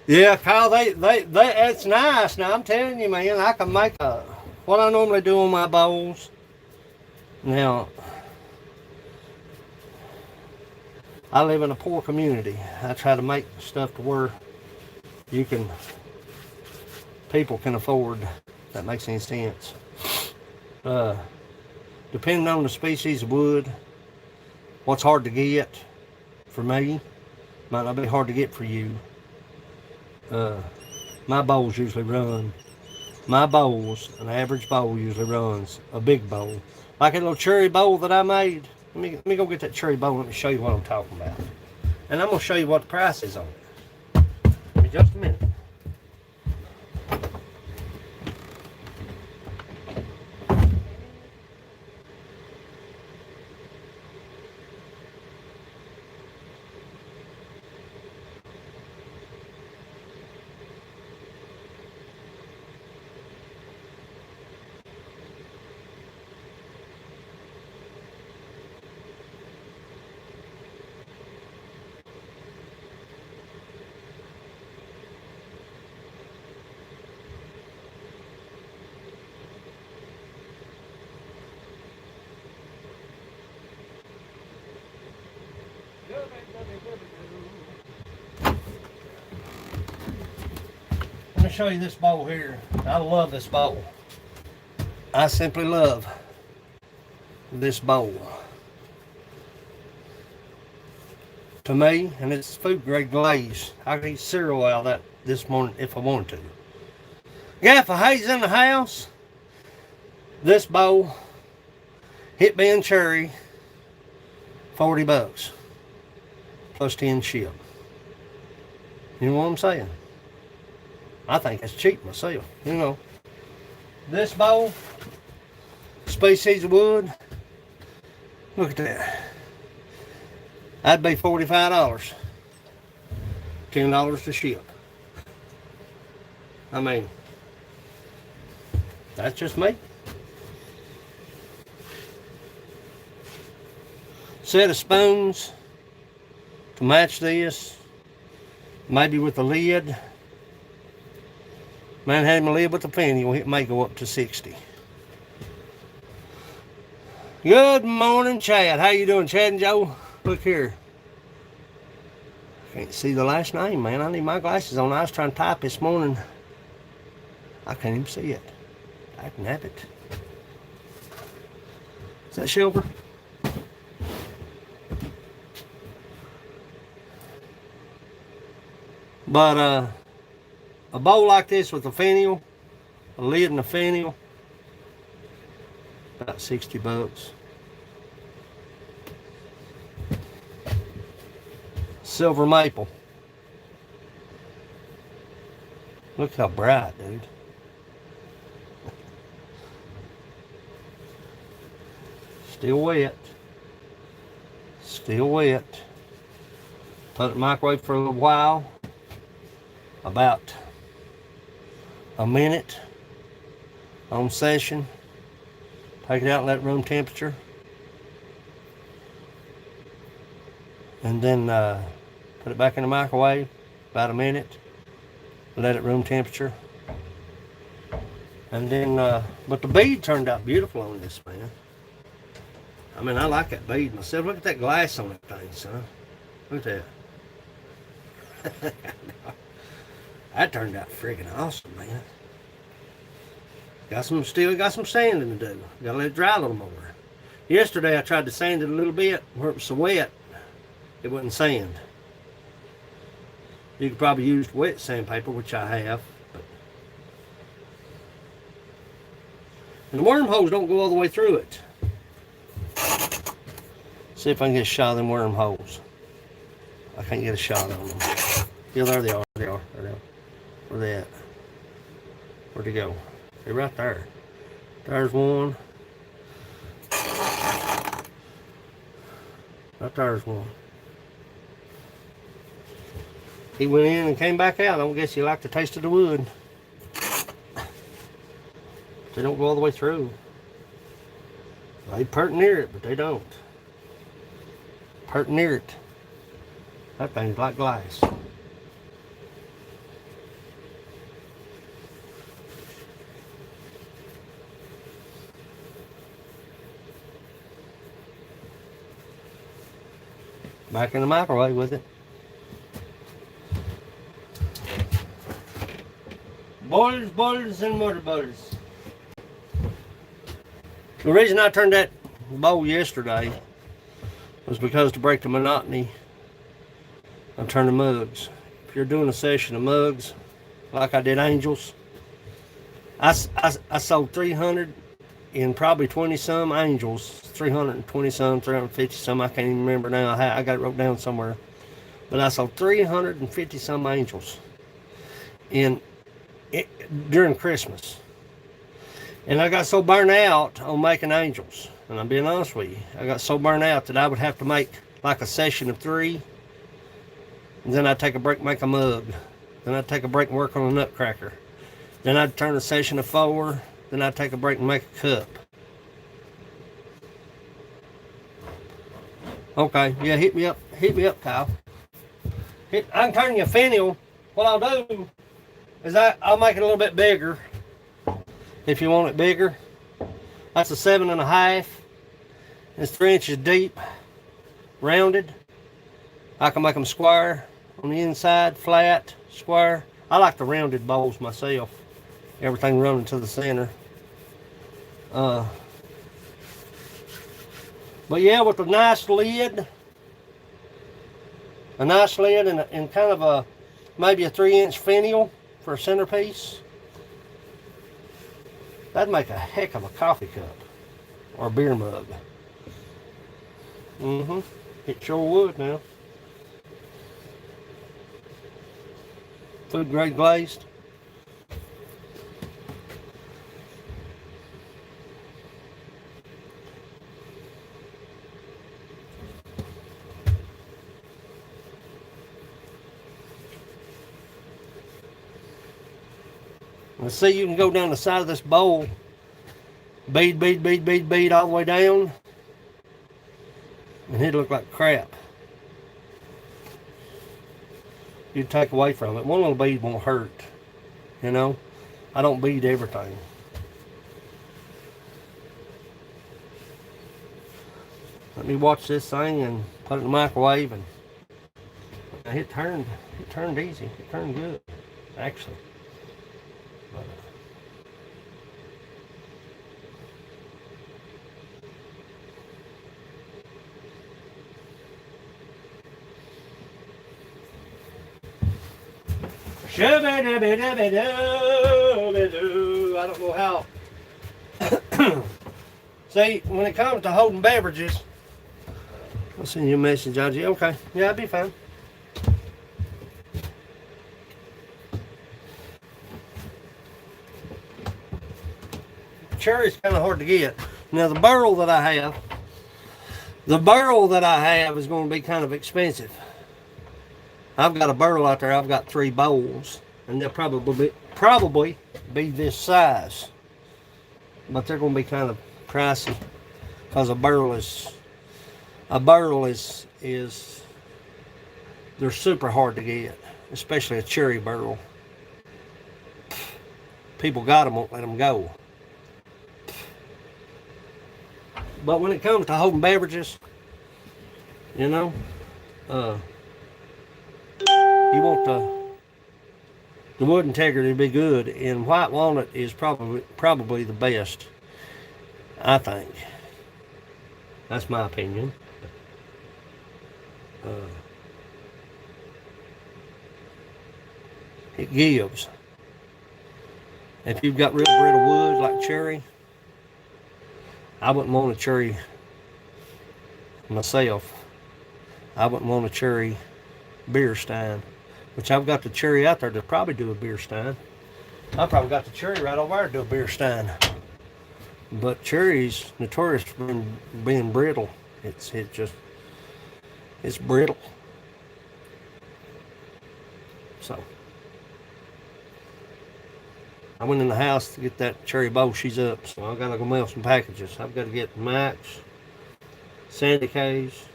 Speaker 1: Yeah, Kyle, it's nice. Now I'm telling you, man, I can make what I normally do on my bowls. Now, I live in a poor community. I try to make stuff to where you can, people can afford. If that makes any sense. Depending on the species of wood, what's hard to get for me might not be hard to get for you. My bowls usually run. My bowls, an average bowl usually runs a big bowl. Like a little cherry bowl that I made. Let me go get that cherry bowl. Let me show you what I'm talking about. And I'm going to show you what the price is on it. Give me just a minute. Let me show you this bowl here. I love this bowl. I simply love this bowl. To me, and it's food grade glaze. I could eat cereal out of that this morning if I wanted to. Yeah, if I haze in the house, this bowl, hit me in cherry, $40 plus 10 ship. You know what I'm saying? I think it's cheap myself. You know, this bowl, species of wood. Look at that. That'd be $45. $10 to ship. I mean, that's just me. Set of spoons to match this. Maybe with a lid. Man had my lid with the finial. It may go up to 60. Good morning, Chad. How you doing, Chad and Joe? Look here. Can't see the last name, man. I need my glasses on. I was trying to type this morning. I can't even see it. I can have it. Is that silver? But a bowl like this with a finial, a lid and a finial, about $60. Silver maple. Look how bright, dude. Still wet. Still wet. Put it in the microwave for a little while. About a minute on session. Take it out and let it room temperature. And then put it back in the microwave about a minute. Let it room temperature. And then, but the bead turned out beautiful on this, man. I mean, I like that bead myself. Look at that glass on that thing, son. Look at that. That turned out freaking awesome, man. Got some sanding to do. Gotta let it dry a little more. Yesterday I tried to sand it a little bit where it was so wet it wouldn't sand. You could probably use wet sandpaper, which I have. But... And the wormholes don't go all the way through it. See if I can get a shot of them wormholes. I can't get a shot of them. Yeah, there they are. There they are. There they are. Where they at? Where'd they go? They're right there. There's one. Right there's one. He went in and came back out. I don't guess he liked the taste of the wood. They don't go all the way through. They pert near it, but they don't. Pert near it. That thing's like glass. Back in the microwave with it. Boils, and more boils. The reason I turned that bowl yesterday was because to break the monotony, I turned the mugs. If you're doing a session of mugs, like I did angels, I sold 300 and probably 20 some angels, 320 some, 350 some, I can't even remember now. I got it wrote down somewhere. But I sold 350 some angels during Christmas. And I got so burned out on making angels, and I'm being honest with you, I got so burned out that I would have to make like a session of 3, and then I'd take a break, make a mug. Then I'd take a break and work on a nutcracker. Then I'd turn a session of 4, then I'd take a break and make a cup. Okay, yeah, hit me up, Kyle. I can turn you a finial. What I'll do is I'll make it a little bit bigger. If you want it bigger, that's a 7.5. It's 3 inches deep, rounded. I can make them square on the inside, flat, square. I like the rounded bowls myself. Everything running to the center. But yeah, with a nice lid and kind of maybe a 3-inch finial for a centerpiece. That'd make a heck of a coffee cup or a beer mug. It sure would now. Food grade glazed. And see, you can go down the side of this bowl, bead all the way down, and it'd look like crap. You'd take away from it. One little bead won't hurt, you know. I don't bead everything. Let me watch this thing and put it in the microwave, and it turned easy. It turned good, actually. I don't know how. See, when it comes to holding beverages, I'll send you a message, Georgie. Okay, yeah, I'll be fine. Cherry's kind of hard to get. Now the barrel that I have is going to be kind of expensive. I've got a barrel out there. I've got 3 bowls, and they'll probably be this size, but they're going to be kind of pricey because a barrel is they're super hard to get, especially a cherry barrel. People got them, won't let them go. But when it comes to holding beverages, you know, you want the wood integrity to be good, and white walnut is probably the best, I think. That's my opinion. It gives. If you've got real brittle wood like cherry, I wouldn't want a cherry myself. I wouldn't want a cherry beer stein, which I've got the cherry out there to probably do a beer stein. I probably got the cherry right over there to do a beer stein. But cherry's notorious for being brittle. It's brittle. So I went in the house to get that cherry bowl. She's up, so I've got to go mail some packages. I've got to get Max, Sandy K's,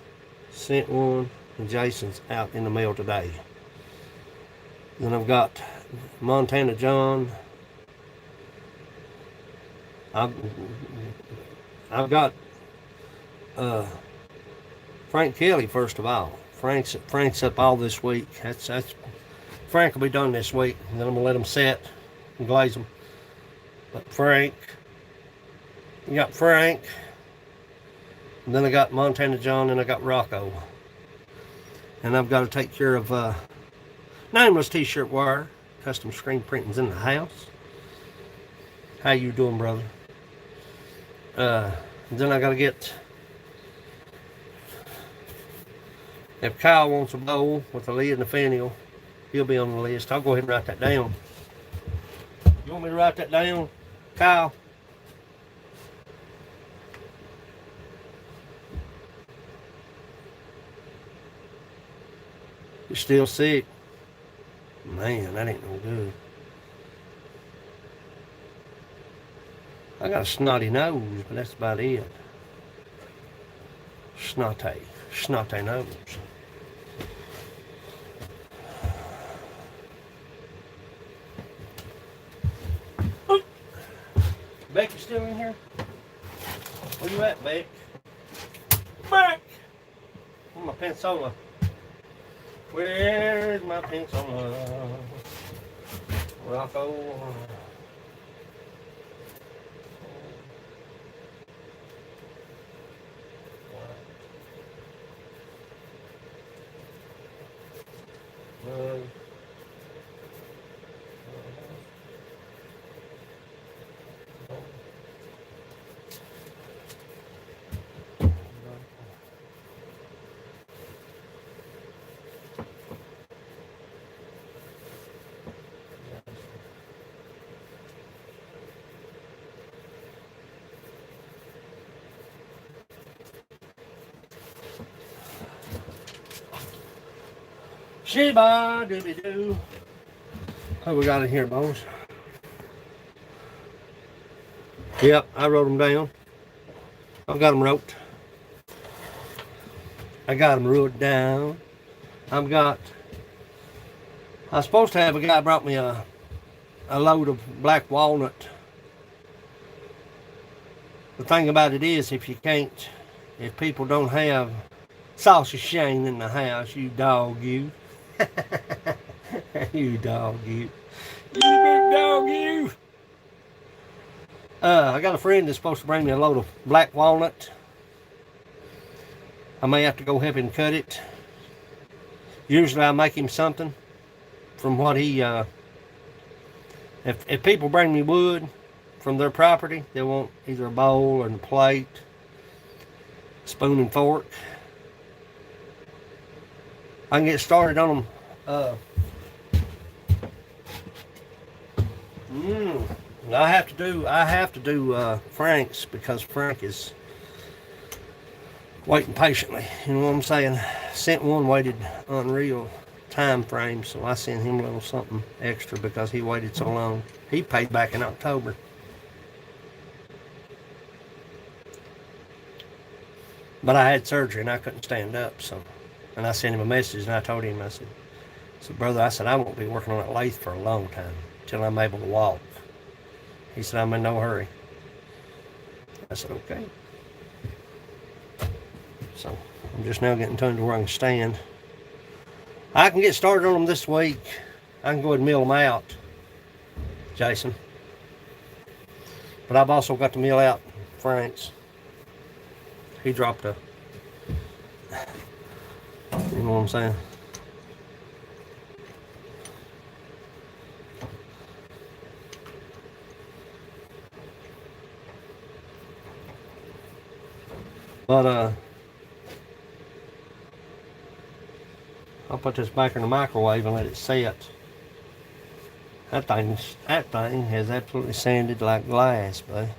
Speaker 1: sent one, and Jason's out in the mail today. Then I've got Montana John. I've got Frank Kelly first of all. Frank's up all this week. That's Frank will be done this week, and then I'm gonna let them set and glaze them. But you got Frank, and then I got Montana John, and I got Rocco, and I've got to take care of Nameless T-shirt wire, custom screen printing's in the house. How you doing, brother? Then I got to get. If Kyle wants a bowl with a lid and a finial, he'll be on the list. I'll go ahead and write that down. You want me to write that down, Kyle? You're still sick? Man, that ain't no good. I got a snotty nose, but that's about it. Snotty nose. Beck, you still in here? Where you at, Beck? Beck! Where's my pensola? Where's my pensola? Rocco. Sheba dooby doo. What we got in here, boys? Yep, I wrote them down. I got them wrote. I got them wrote down. I was supposed to have a guy brought me a load of black walnut. The thing about it is, if people don't have sausage Shane in the house, you dog you. You dog you. You big dog you. I got a friend that's supposed to bring me a load of black walnut. I may have to go help him cut it. Usually I make him something from what he, if people bring me wood from their property, they want either a bowl or a plate, spoon and fork. I can get started on them. I have to do Frank's, because Frank is waiting patiently. You know what I'm saying? Sent one waited unreal time frame, so I sent him a little something extra because he waited so long. He paid back in October. But I had surgery and I couldn't stand up, so. And I sent him a message and I told him, I said, brother, I won't be working on that lathe for a long time, till I'm able to walk. He said, I'm in no hurry. I said, okay. So I'm just now getting tuned to where I can stand. I can get started on them this week. I can go ahead and mill them out, Jason. But I've also got to mill out Frank's. He dropped a, you know what I'm saying? But I'll put this back in the microwave and let it set. That thing has absolutely sanded like glass, buddy.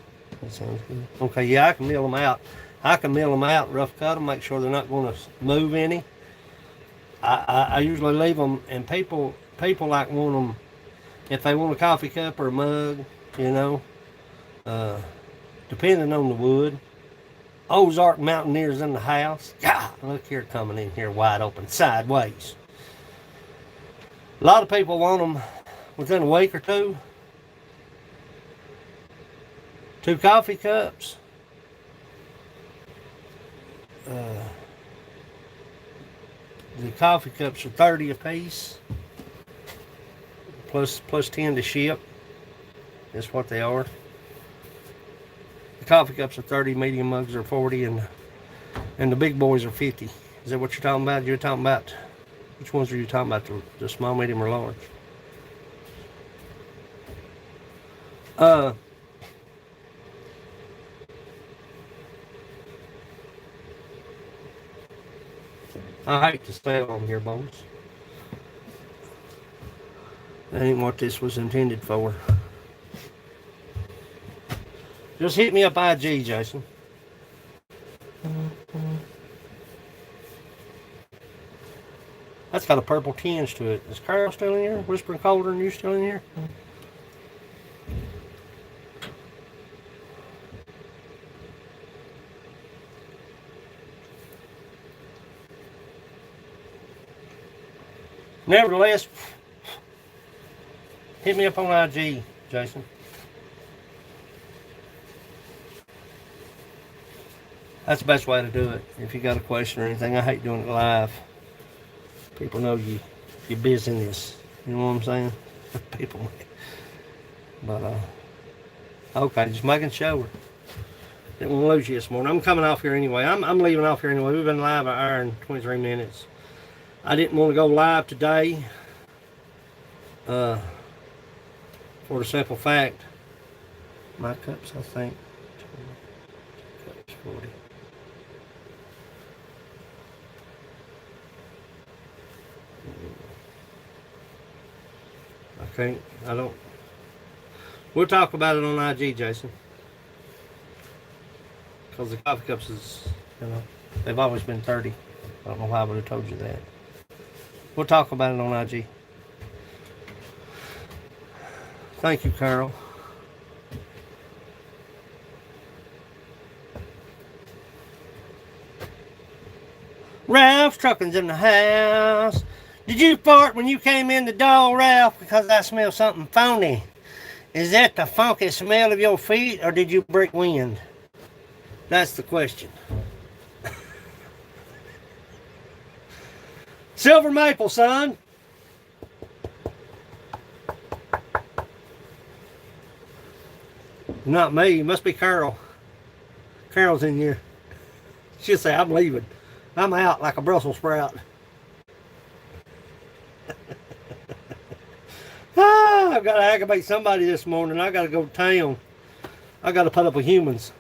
Speaker 1: That sounds good. Okay, yeah, I can mill them out. I can mill them out, rough cut them, make sure they're not going to move any. I usually leave them, and people like want them, if they want a coffee cup or a mug, you know, depending on the wood. Ozark Mountaineers in the house. God, look here, coming in here wide open, sideways. A lot of people want them within a week or two. 2 coffee cups. The coffee cups are 30 a piece, plus 10 to ship. That's what they are. The coffee cups are 30, medium mugs are 40, and the big boys are 50. Is that what you're talking about? You're talking about, which ones are you talking about? The small, medium, or large? I hate to spell on here, boys. That ain't what this was intended for. Just hit me up IG, Jason. That's got a purple tinge to it. Is Carl still in here? Whispering colder than you still in here? Nevertheless, hit me up on IG, Jason. That's the best way to do it. If you got a question or anything, I hate doing it live. People know you're business. You know what I'm saying? People. But okay, just making sure. Didn't want to lose you this morning. I'm coming off here anyway. I'm leaving off here anyway. We've been live an hour and 23 minutes. I didn't want to go live today. For the simple fact, my cups, I think, cups 40. Okay, I don't. We'll talk about it on IG, Jason. Because the coffee cups is, they've always been 30. I don't know why I would have told you that. We'll talk about it on IG. Thank you, Carol. Ralph Trucking's in the house. Did you fart when you came in the door, Ralph? Because I smell something phony. Is that the funky smell of your feet, or did you break wind? That's the question. Silver maple, son. Not me. It must be Carol. Carol's in here. She'll say, I'm leaving. I'm out like a Brussels sprout. I've got to aggravate somebody this morning. I got to go to town. I got to put up with humans.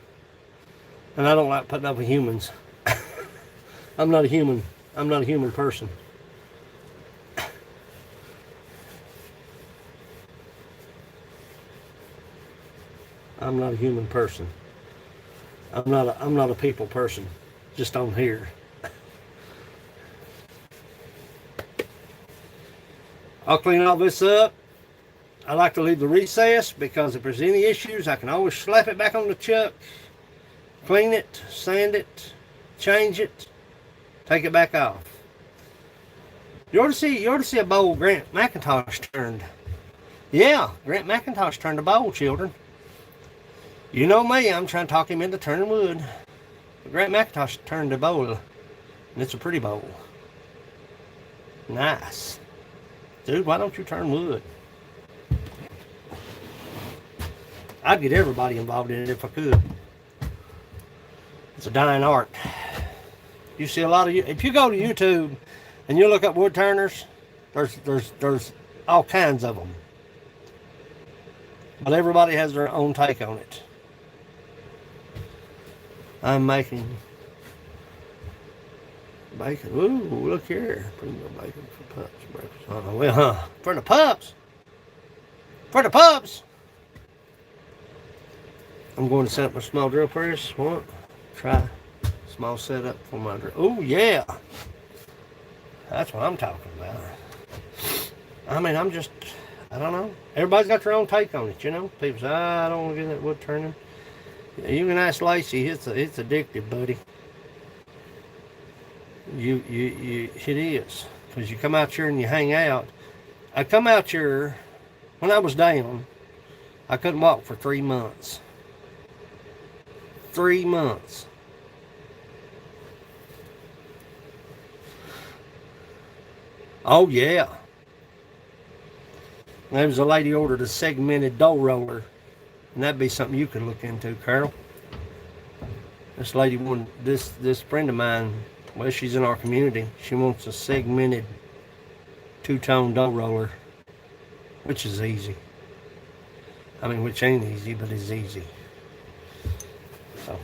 Speaker 1: And I don't like putting up with humans. I'm not a human. I'm not a human person. I'm not a human person. I'm not a people person. Just on here. I'll clean all this up. I like to leave the recess because if there's any issues, I can always slap it back on the chuck, clean it, sand it, change it, take it back off. You ought to see a bowl Grant McIntosh turned. Yeah, Grant McIntosh turned a bowl, children. You know me, I'm trying to talk him into turning wood. But Grant McIntosh turned a bowl, and it's a pretty bowl. Nice. Dude, why don't you turn wood? I'd get everybody involved in it if I could. It's a dying art. You see a lot of you. If you go to YouTube and you look up wood turners, there's all kinds of them. But everybody has their own take on it. I'm making bacon. Ooh, look here. Bring the bacon for pups breakfast. Oh, well, huh? For the pups. For the pups. I'm going to set up my small drill press. What? Try small setup for my drill. Oh, yeah. That's what I'm talking about. I mean, I don't know. Everybody's got their own take on it, you know. People say, I don't want to get that wood turning. You can ask Lacey. It's addictive, buddy. It is. Because you come out here and you hang out. I come out here, when I was down, I couldn't walk for 3 months. 3 months. Oh, yeah. There was a lady ordered a segmented dough roller, and that'd be something you could look into, Carol. This lady wanted, this friend of mine, well, she's in our community. She wants a segmented two-tone dough roller, which is easy. I mean, which ain't easy, but is easy. So.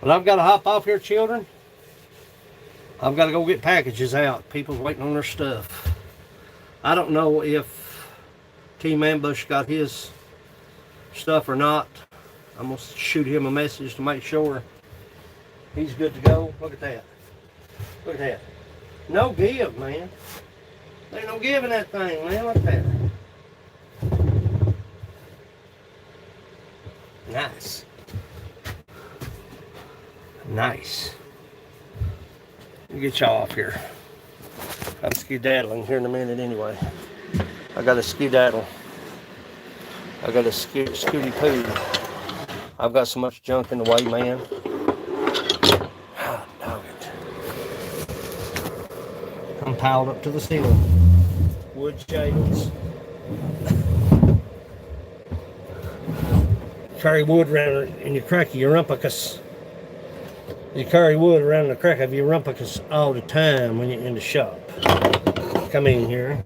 Speaker 1: But I've got to hop off here, children. I've got to go get packages out. People's waiting on their stuff. I don't know if Team Ambush got his stuff or not. I'm going to shoot him a message to make sure he's good to go. Look at that. Look at that. No give, man. There ain't no give in that thing, man. Look at that. Nice. Nice. Let me get y'all off here. I'm skedaddling here in a minute anyway. I got a skedaddle. I got a scooty poo. I've got so much junk in the way, man. Ah, dog it. I'm piled up to the ceiling. Wood shades. Carry wood around in your crack of your rumpicus. You carry wood around the crack of your rumpicus all the time when you're in the shop. Come in here.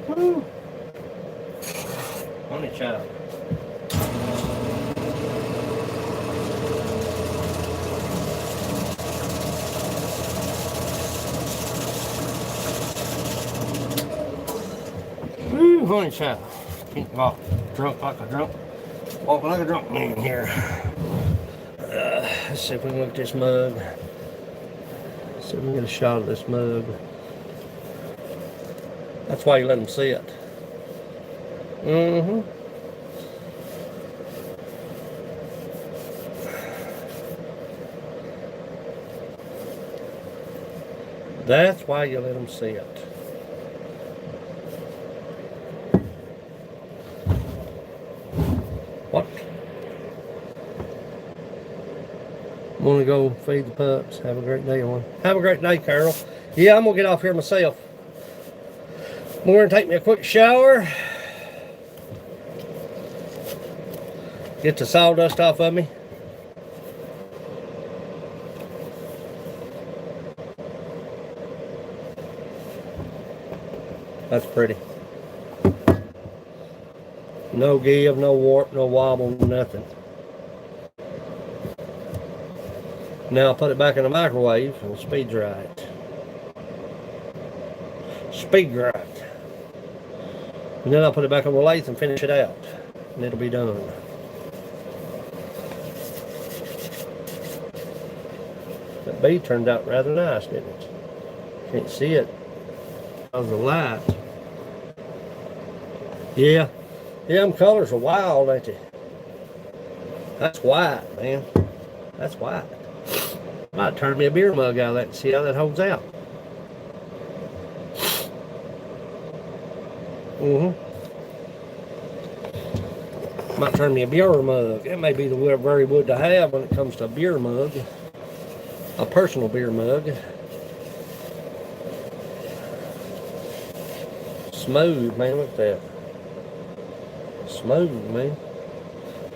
Speaker 1: Woo. Honey child. Woo, honey child. Can't walk drunk like a drunk. Walk like a drunk man here. Let's see if we can look at this mug. Let's see if we can get a shot of this mug. That's why you let them sit. Mm-hmm. That's why you let them sit. What? Want to go feed the pups. Have a great day, everyone. Have a great day, Carol. Yeah, I'm going to get off here myself. I'm going to take me a quick shower. Get the sawdust off of me. That's pretty. No give, no warp, no wobble, nothing. Now I'll put it back in the microwave and speed dry it. Speed dry it. And then I'll put it back on the lathe and finish it out. And it'll be done. That bead turned out rather nice, didn't it? Can't see it because of the light. Yeah. Yeah, them colors are wild, ain't they? That's white, man. That's white. Might turn me a beer mug out of that and see how that holds out. Might turn me a beer mug. That may be the very wood to have when it comes to a beer mug. A personal beer mug. Smooth, man. Look at that. Smooth, man.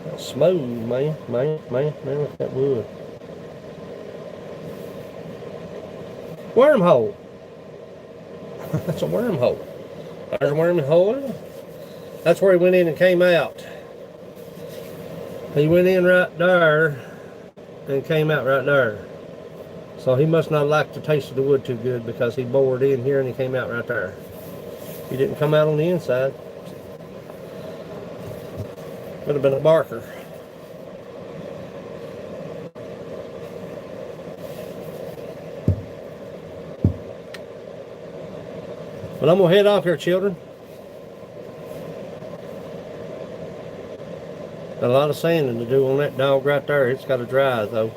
Speaker 1: That's smooth, man. Man, look at that wood. Wormhole. That's a wormhole. There's a wormhole. That's where he went in and came out. He went in right there and came out right there. So he must not like the taste of the wood too good because he bored in here and he came out right there. He didn't come out on the inside. Would have been a barker. But I'm going to head off here, children. Got a lot of sanding to do on that dog right there. It's got to dry though.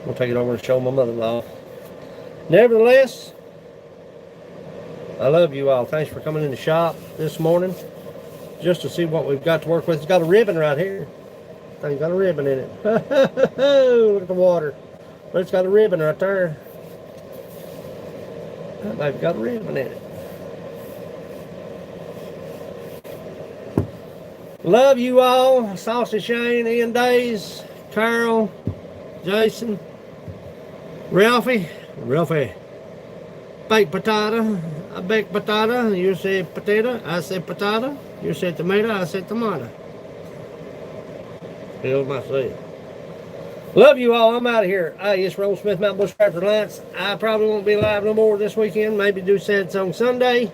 Speaker 1: I'll take it over and show my mother-in-law. Nevertheless, I love you all. Thanks for coming in the shop this morning just to see what we've got to work with. It's got a ribbon right here. Thing's got a ribbon in it. Look at the water. But it's got a ribbon right there. That baby's got a ribbon in it. Love you all. Saucy Shane, Ian Days, Carol, Jason, Ralphie. Baked potato. I baked potato. You say potato. I say potato. You say tomato. I say tomato. Hell myself. Love you all. I'm out of here. Hey, it's Roll Smith, Mount Bushcraft Reliance. I probably won't be live no more this weekend. Maybe do Sets on Sunday.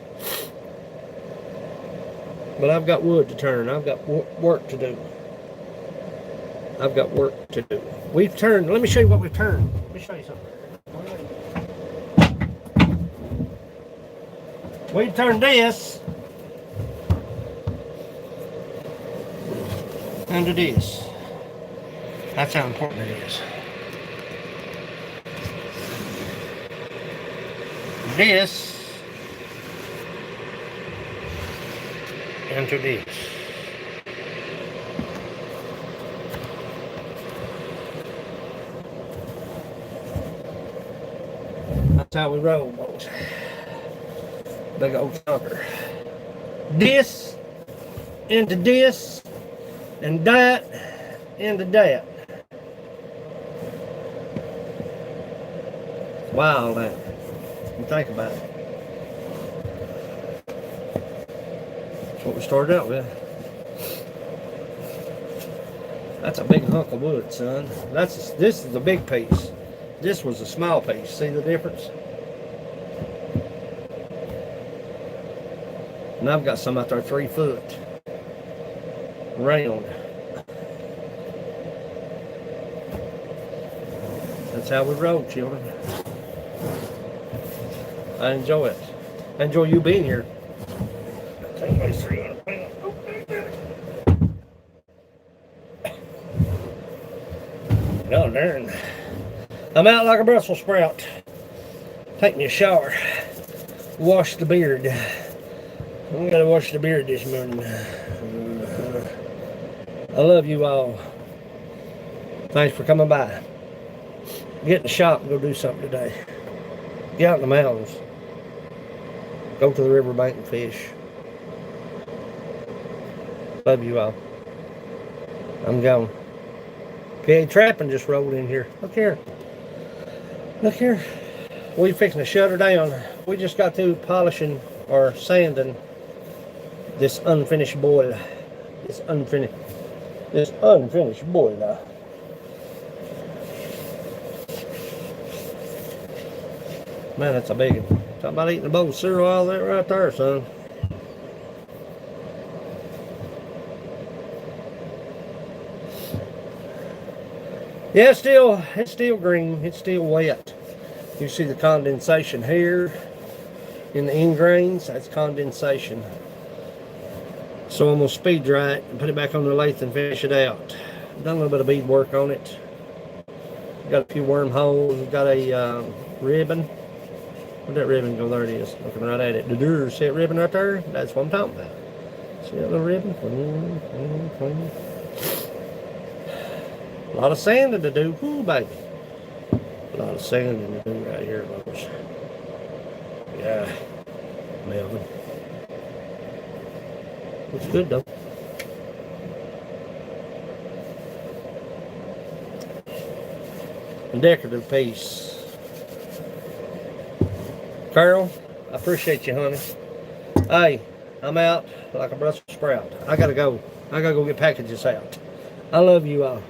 Speaker 1: But I've got wood to turn. I've got work to do. We've turned. Let me show you what we've turned. Let me show you something. We turned this into this. That's how important it is. This into this. That's how we roll, boys. Big old chunker. This into this, and that into that. Wow, that. You think about it. That's what we started out with. That's a big hunk of wood, son. This is a big piece. This was a small piece. See the difference? And I've got some out there 3 foot. Round. That's how we roll, children. I enjoy it. I enjoy you being here. Down there, and I'm out like a Brussels sprout. Take me a shower. Wash the beard. I gotta wash the beard this morning. I love you all. Thanks for coming by. Get in the shop and go do something today. Get out in the mountains. Go to the riverbank and fish. Love you all. I'm going. Okay, trapping just rolled in here. Look here. Look here. We fixing to shut her down. We just got through polishing or sanding this unfinished boiler. This unfinished boiler. Man, that's a big one. Talking about eating a bowl of cereal all that right there, son. Yeah, it's still green. It's still wet. You see the condensation here in the end grains. That's condensation. So I'm gonna speed dry it and put it back on the lathe and finish it out. Done a little bit of bead work on it. Got a few wormholes. Got a ribbon. Where'd that ribbon go? There it is. Looking right at it. See that ribbon right there? That's what I'm talking about. See that little ribbon? A lot of sanding to do. Ooh, baby. A lot of sanding to do right here, folks. Yeah. Melvin. Looks good, though. A decorative piece. Carol, I appreciate you, honey. Hey, I'm out like a Brussels sprout. I gotta go. I gotta go get packages out. I love you all.